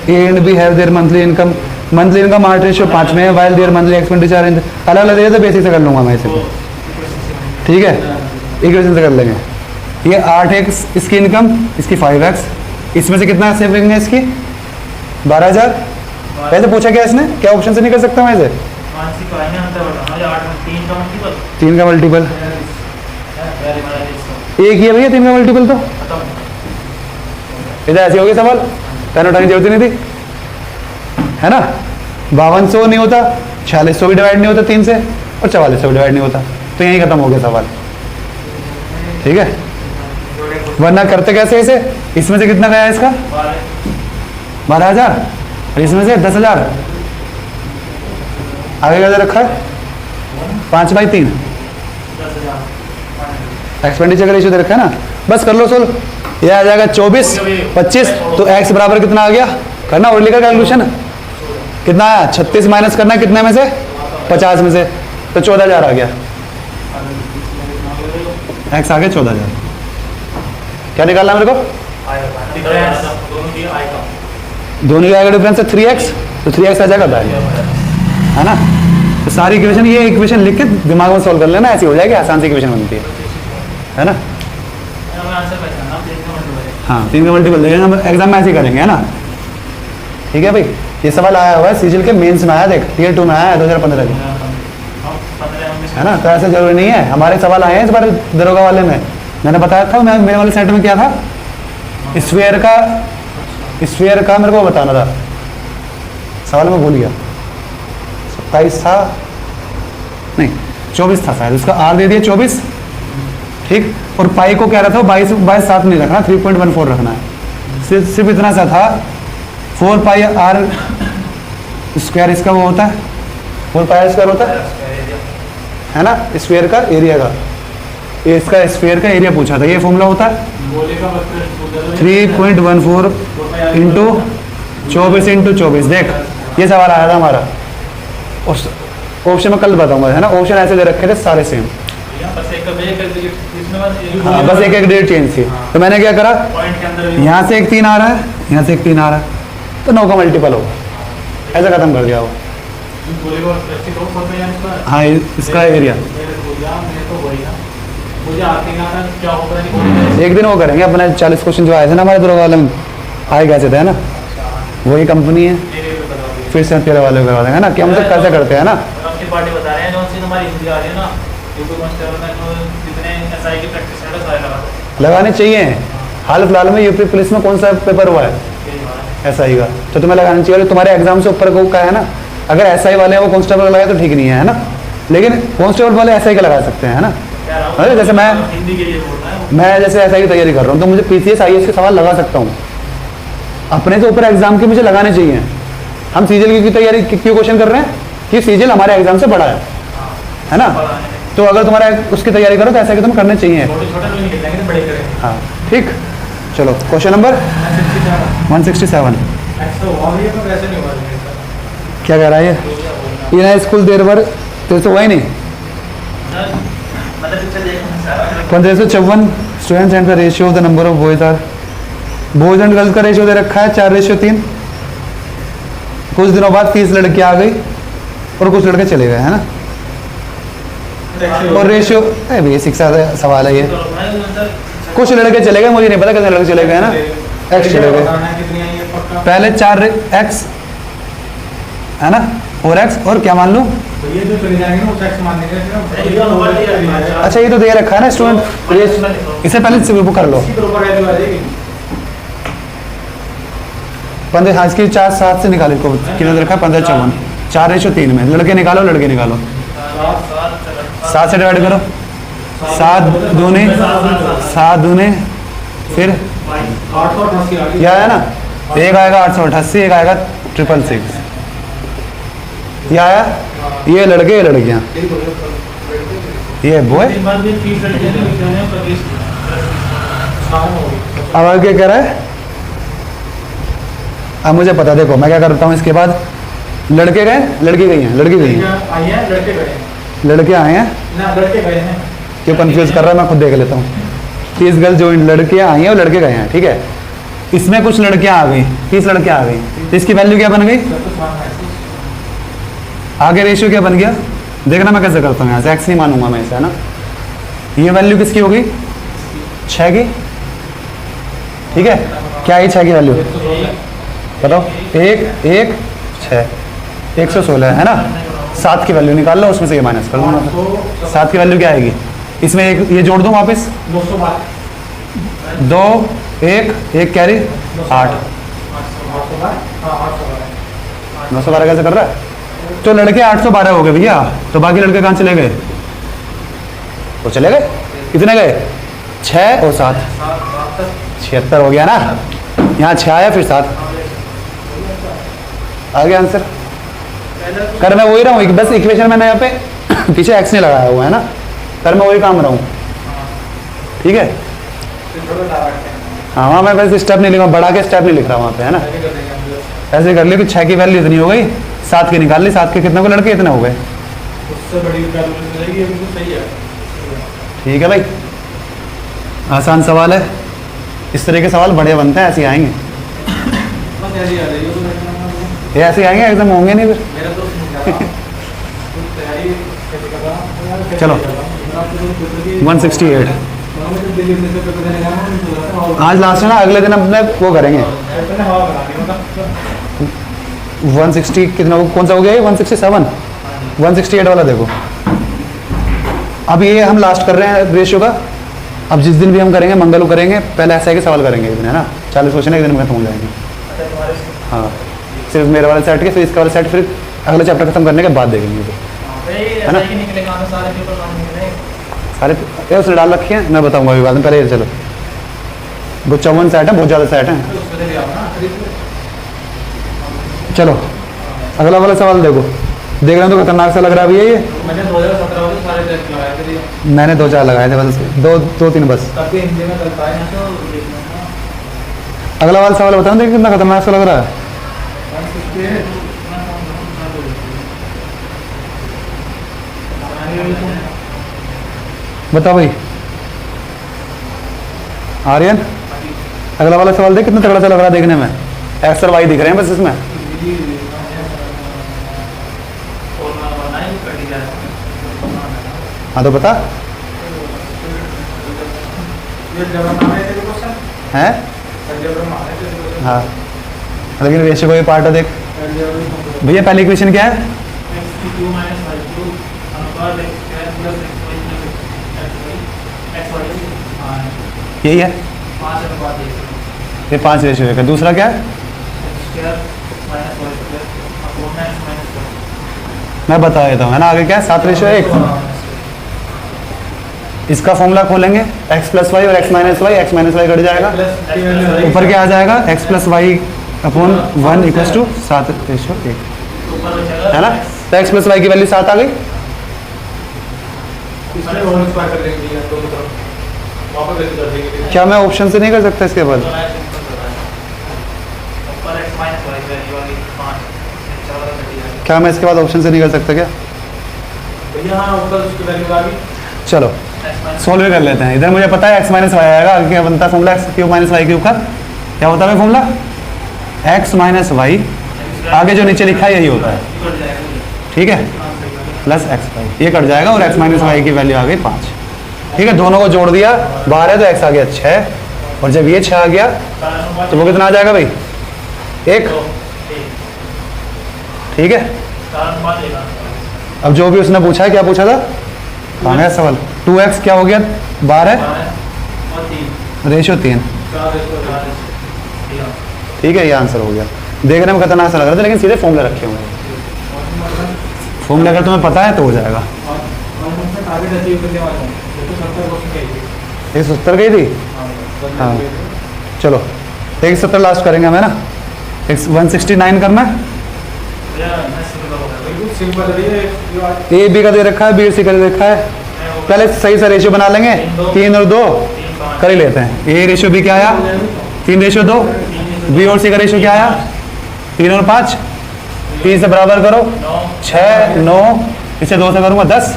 A and B have their monthly income 8:5 में है, while their monthly expenditure in अलग अलग दे, तो बेसिक से कर लूंगा मैं इसे, ठीक है, इक्वेशन से कर लेंगे। ये 8x इसकी इनकम, इसकी 5x, इसमें से कितना सेविंग है इसकी 12000, वैसे पूछा क्या इसने, क्या ऑप्शन से नहीं कर सकता मैं इसे, 3 का मल्टीपल, एक ही है भैया 3 का मल्टीपल, तो इधर ऐसे हो गया सवाल, पेन उठाने की जरूरत नहीं थी, है ना। 5200 नहीं होता, 4600 भी डिवाइड नहीं होता 3 से, और 4400 भी डिवाइड नहीं होता। तो यहीं खत्म हो गया सवाल। ठीक है, वरना करते कैसे इसे, इसमें से कितना गया इसका 12,000 और इसमें से 10,000, आगे क्या दे रखा है 5/3 एक्सपेंडिचर का रेशियो दे रखा है ना। बस कर लो सोल्व, ये आ जाएगा 24 25, तो x बराबर कितना आ गया, करना और लिखा कैलकुलेशन कितना आया 36 माइनस करना है कितने में से 50 में से, तो 14,000 आ गया, x आ गया 14,000। क्या निकालना है मेरे को, दोनों का डिफरेंस है 3x, तो 3x आ जाएगा है ना। तो सारी इक्वेशन, ये इक्वेशन लिख के दिमाग में सॉल्व कर लेना, ऐसी हो जाएगी, आसान सी इक्वेशन बनती है ना। हाँ 3 का मल्टीपल देखेंगे हम एग्जाम में ऐसे ही करेंगे, है ना। ठीक है भाई, ये सवाल आया हुआ है सीजीएल के मेंस में, आया देख टियर 2 में आया है 2015 में, है ना। तो ऐसा जरूरी नहीं है, हमारे सवाल आए हैं इस बार दरोगा वाले में, मैंने बताया था, मैं मेरे वाले सेट में क्या था, स्फीयर का मेरे को बताना था, सवाल में भूल गया, 27 था नहीं 24 था शायद, उसका आर दे दिया 24, ठीक। और पाई को कह रहा था 22 साथ नहीं रखना, 3.14 रखना है, सिर्फ इतना सा था, 4 पाई आर स्क्वायर इसका वो होता है, 4 पाई आर स्क्वायर होता है ना, स्फीयर का एरिया का, इसका स्फीयर का एरिया पूछा था, ये फॉर्मूला होता है 3.14 इंटू 24 इंटू 24। देख ये सवाल आया था हमारा, उस ऑप्शन में कल बताऊंगा, है ना। ऑप्शन ऐसे दे रखे थे सारे सेम, हाँ बस एक डेट चेंज थी। तो मैंने क्या करा, यहाँ से एक 3 आ रहा है, यहाँ से एक 3 आ रहा है, तो 9 का मल्टीपल होगा, ऐसा खत्म कर दिया वो। हाँ इसका एरिया एक दिन वो करेंगे अपने 40 क्वेश्चन जो आए थे ना हमारे दरोगा वाले में, आए कैसे थे, है ना, वही कंपनी है, फिर से तेरे वाले करवा देंगे ना, कि हम तो कैसे करते हैं ना। लगाने चाहिए, हाल फिलहाल में यूपी पुलिस में कौन सा पेपर हुआ है एसआई का, तो तुम्हें लगाना चाहिए, तुम्हारे एग्जाम से ऊपर का है ना। अगर एसआई वाले हैं वो कांस्टेबल का लगाए तो ठीक नहीं है ना, लेकिन कांस्टेबल वाले एसआई का लगा सकते हैं, है ना। अरे जैसे मैं जैसे एसआई की तैयारी कर रहा हूँ, तो मुझे पीसीएस आईएएस के सवाल लगा सकता हूँ, अपने से ऊपर एग्जाम के मुझे लगाने चाहिए। हम सीजीएल की तैयारी क्यों क्वेश्चन कर रहे हैं, कि सीजीएल हमारे एग्जाम से बड़ा है ना। तो अगर तुम्हारा उसकी तैयारी करो तो ऐसा कि तुम्हें करने चाहिए। हाँ ठीक, चलो क्वेश्चन नंबर 167। क्या कह रहा है ये ना, स्कूल देर भर तेरे से हुआ ही नहीं, 1554 students and the ratio of the number of boys are, boys and girls का रेशियो दे रखा है 4:3। कुछ दिनों बाद 30 लड़कियां आ गई और कुछ लड़के चले गए, है ना। और रेशियो बेसिक सा सवाल है ये, कुछ लड़के चले गए, मुझे नहीं पता कितने लड़के चले गए, ना एक्स चले गए, पहले 4x है ना, 4x और क्या मान लूँ, अच्छा ये तो दे रखा है ना स्टूडेंट, इसे पहले बुक कर लो 15, हाँ इसकी 4-7 से निकालो, कितना दे रखा है 1554, 4:3 में लड़के निकालो 7 से डिवाइड करो, 7 दूने फिर यह है ना, एक आएगा 888, एक आएगा 666, यह आया, ये लड़के ये लड़कियाँ, ये बॉय। अब आगे क्या कह रहा है, अब मुझे पता, देखो मैं क्या करता हूँ, इसके बाद लड़के गए लड़की गई हैं, लड़की गई हैं, लड़के आए हैं ना, लड़के गए हैं, क्यों कंफ्यूज कर रहा है, मैं खुद देख लेता हूँ। 30 गर्ल जो लड़कियाँ आई हैं और लड़के गए हैं, ठीक है। इसमें कुछ लड़कियाँ आ गई, 30 लड़कियाँ आ गई, तो इसकी वैल्यू क्या बन गई, आगे रेशियो क्या बन गया, देखना मैं कैसे करता हूँ, यहाँ से एक्स नहीं मानूंगा मैं इसे, है ना। ये वैल्यू किसकी होगी, 6 की, ठीक है। क्या है 6 की वैल्यू बताओ, 1 6 116 है ना। 7 की वैल्यू निकाल लो, उसमें से ये माइनस कर दो, 7 की वैल्यू क्या आएगी, इसमें एक ये जोड़ दूँ वापस, 2 1 1 कैरी 8, 912 कैसे कर रहा है? तो लड़के 812 हो गए भैया, तो बाकी लड़के कहाँ चले गए? वो चले गए, कितने गए? 6 और 7, 76 हो गया ना। यहाँ 6 आया फिर 7 आ गया आंसर। कर मैं वही रहा हूँ, बस इक्वेशन मैंने यहाँ पे पीछे एक्स नहीं लगाया हुआ है ना, कर मैं वही काम रहा हूँ, ठीक है। हाँ वहाँ मैं वैसे स्टेप नहीं लिखा, बढ़ा के स्टेप नहीं लिख रहा वहाँ पे, है ना। ऐसे कर ली कि 6 की वैल्यू इतनी हो गई, 7 की निकाल ली, 7 के कितने को लड़के इतने हो गए, उससे बड़ी कैलकुलेशन रहेगी, ये बिल्कुल सही है। ठीक है भाई। आसान सवाल है, इस तरह के सवाल बड़े बनते हैं, ऐसे ही आएंगे, बस ऐसी आ रही है, ये ऐसे ही आएंगे, एकदम होंगे नहीं फिर। मेरा दोस्त नहीं कर रहा, कुछ तैयारी कैसे कर रहा। चलो 168 आज लास्ट है ना, अगले दिन अपने वो करेंगे 160 कितना, कौन सा हो गया ये 167, 168 वाला देखो। अब ये हम लास्ट कर रहे हैं रेशियो का। अब जिस दिन भी हम करेंगे, मंगल को करेंगे, पहले ऐसा है कि सवाल करेंगे एक दिन, है ना। 40 क्वेश्चन एक दिन में खत्म हो जाएंगे। हाँ सिर्फ मेरे वाले सेट के, फिर इसका वाला सेट, फिर अगला चैप्टर खत्म करने के बाद देखेंगे है ना। सारे ये उसने डाल रखे हैं, मैं बताऊंगा अभी बाद में, पहले ये चलो। वो 54 सेट है, बहुत ज़्यादा सेट है। चलो अगला वाला सवाल देखो, देख रहे हो तो खतरनाक सा लग रहा है भैया ये। मैंने 2017 वाले सारे टेस्ट लगाए थे, मैंने 2-4 लगाए थे बस, 2-3 बस। तभी हिंदी में चल पाए ना, तो देखना ना। अगला वाला सवाल बताओ, देखिए कितना खतरनाक सा लग रहा है। 168 बताओ भाई आर्यन, अगला वाला सवाल देख कितना तगड़ा सा लग रहा है देखने में। एक्स और वाई दिख रहे हैं बस इसमें। हाँ तो बता हैं। हाँ लेकिन रेशियो का ये पार्ट है देख भैया। पहली इक्वेशन क्या है? यही है, ये 5 रेशियो है। दूसरा क्या है? मैं बता देता हूँ, है ना। आगे क्या है? 7 रेशियो 1। इसका फॉर्मूला खोलेंगे, x प्लस वाई और x minus Y, x minus Y cut जाएगा, ऊपर क्या आ जाएगा? x plus Y upon 1 equals to 7 ratio 1, है ना। तो x प्लस वाई की वैल्यू 7 आ गई। क्या मैं ऑप्शन से नहीं कर सकता इसके बाद? क्या मैं इसके बाद ऑप्शन से नहीं कर सकता क्या? चलो सॉल्व कर लेते हैं। इधर मुझे पता है x माइनस वाई आएगा, आगे क्या बनता है formula? X cube minus Y cube का क्या होता है फॉर्मूला? x माइनस वाई, आगे जो नीचे लिखा है यही होता है, ठीक है, प्लस एक्स वाई, ये कट जाएगा और x माइनस वाई की वैल्यू आ गई 5, ठीक है। दोनों को जोड़ दिया, 12 है तो x आ गया 6, और जब ये 6 आ गया तो वो कितना आ जाएगा भाई? 1, ठीक है। अब जो भी उसने पूछा है, क्या पूछा था? हाँ गया सवाल 2x क्या हो गया? 12 रेशियो 3, ठीक है, ये आंसर हो गया। देखने में खतरनाक सा लग रहा था, लेकिन सीधे फॉर्मूला रखे हुए हैं। फॉर्मूला अगर तुम्हें पता है तो हो जाएगा। 170 गई थी, हाँ चलो 170 लास्ट करेंगे हमें ना। 169 करना है। ए बी का दे रखा है, बी सी का दे रखा है। पहले सही सा रेशियो बना लेंगे, 3 और 2 कर ही लेते हैं। ए रेशियो बी क्या आया? 3 रेशियो 2। बी और सी का रेशियो क्या आया? 3 और 5। 3 से बराबर करो 6, 9, इसे 2 से करूँगा 10।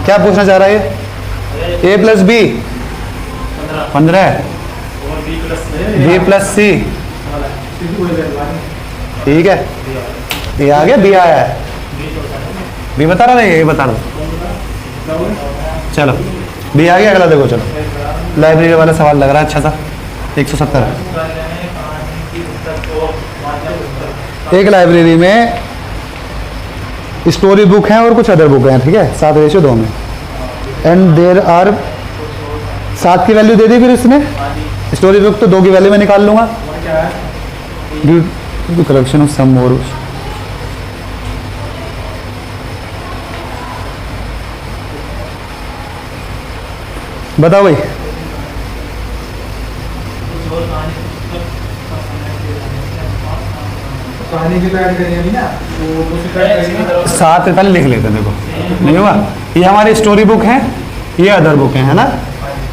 क्या पूछना चाह रहा है ये? ए प्लस बी 15, बी प्लस सी, ठीक है। ये आ गया, बी आया है, बी बता रहा था, ये बता दो। चलो बी आ गया, अगला देखो। चलो लाइब्रेरी वाला सवाल लग रहा है अच्छा सा। 170 एक लाइब्रेरी में स्टोरी बुक है और कुछ अदर बुक हैं, ठीक है, 7 रेशियो 2 में। एंड देर आर 7 की वैल्यू दे दी फिर इसने। स्टोरी बुक तो 2 की वैल्यू में निकाल लूंगा। The collection of some more. बताओ भाई। कहानी की ऐड करी अभी ना, वो दूसरी ऐड करी ना। साथ में पहले लिख लेते हैं, देखो नहीं हुआ। ये हमारी स्टोरी बुक है, ये अदर बुक है ना।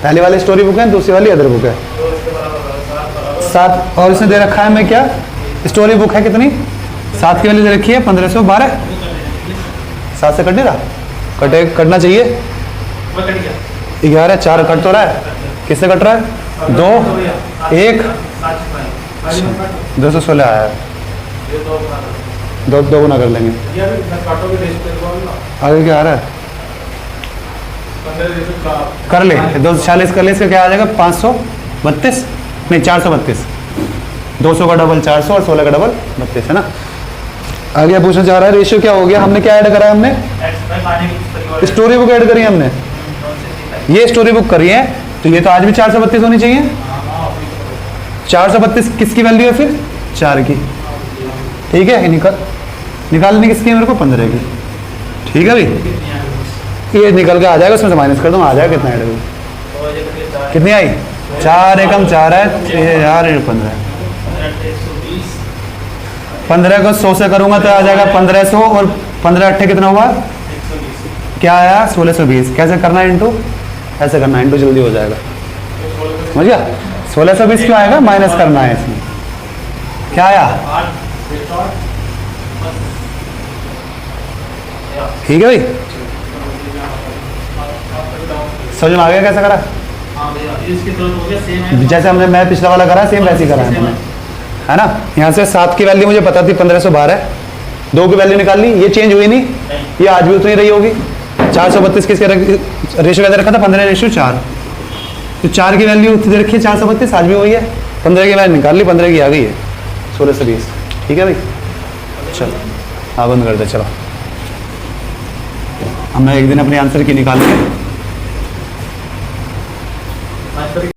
पहले वाली स्टोरी बुक है, दूसरी वाली अदर बुक है। 7 और इसने दे रखा है हमें क्या, स्टोरी बुक है कितनी, 7 की वैल्यू दे रखी है 1512। 7 से कट नहीं रहा, कटना चाहिए। वो कट गया। 11 4 कट तो रहा है, किससे कट रहा है, 2 1 216 आया है। ये तो बना दो गुना कर लेंगे। ये अभी मैं काटोगे रेस पे बोलूंगा। आगे क्या आ रहा है, 15 रेस का कर ले 240 कर ले, इसका क्या आ जाएगा 532 नहीं 432। 200 का डबल 400 और 16 का डबल 32 है ना। आगे पूछना चाह रहा है रेशियो क्या हो गया, हमने क्या ऐड करा है, हमने एक्स में खाने की परिवार स्टोरी बुक ऐड करी है हमने, ये स्टोरी बुक करी है, तो ये तो आज भी 432 होनी चाहिए। 432 किसकी वैल्यू है फिर, 4 की। ठीक है, निकालने किसकी है मेरे को, 15 की। ठीक है भाई, ये निकल के आ जाएगा, उसमें से माइनस कर दूँ, आ जाएगा कितना ऐड, कितनी आई, 4 एकम 4 है, 6000 15। 15 को 100 से करूंगा तो आ जाएगा 1500, और 15 अट्ठे कितना हुआ, क्या आया 1620। कैसे करना है, इंटू ऐसे करना है, इंटू जल्दी हो जाएगा, समझ गया। 1620 क्यों आएगा, माइनस करना है इसमें, क्या आया, ठीक है भाई। समझ में आ गया कैसे करा, हाँ भैया इसकी तुरंत हो गया सेम है। जैसे हमने मैं पिछला वाला करा सेम वैसे ही करा है हमने, है ना। यहाँ से 7 की वैल्यू मुझे पता थी 1512, 2 की वैल्यू निकाल ली, ये चेंज हुई नहीं, ये आज भी उतनी रही होगी। 432 किसके रेशियो कैसे रखा था, 15:4, तो 4 की वैल्यू उतनी दे रखी है 432, आज भी वही है। 15 की वैल्यू निकाल ली, 15 की आ गई है 1620। ठीक है भाई, चलो हाँ बंद कर दे। चलो हमने एक दिन अपने आंसर की निकाल के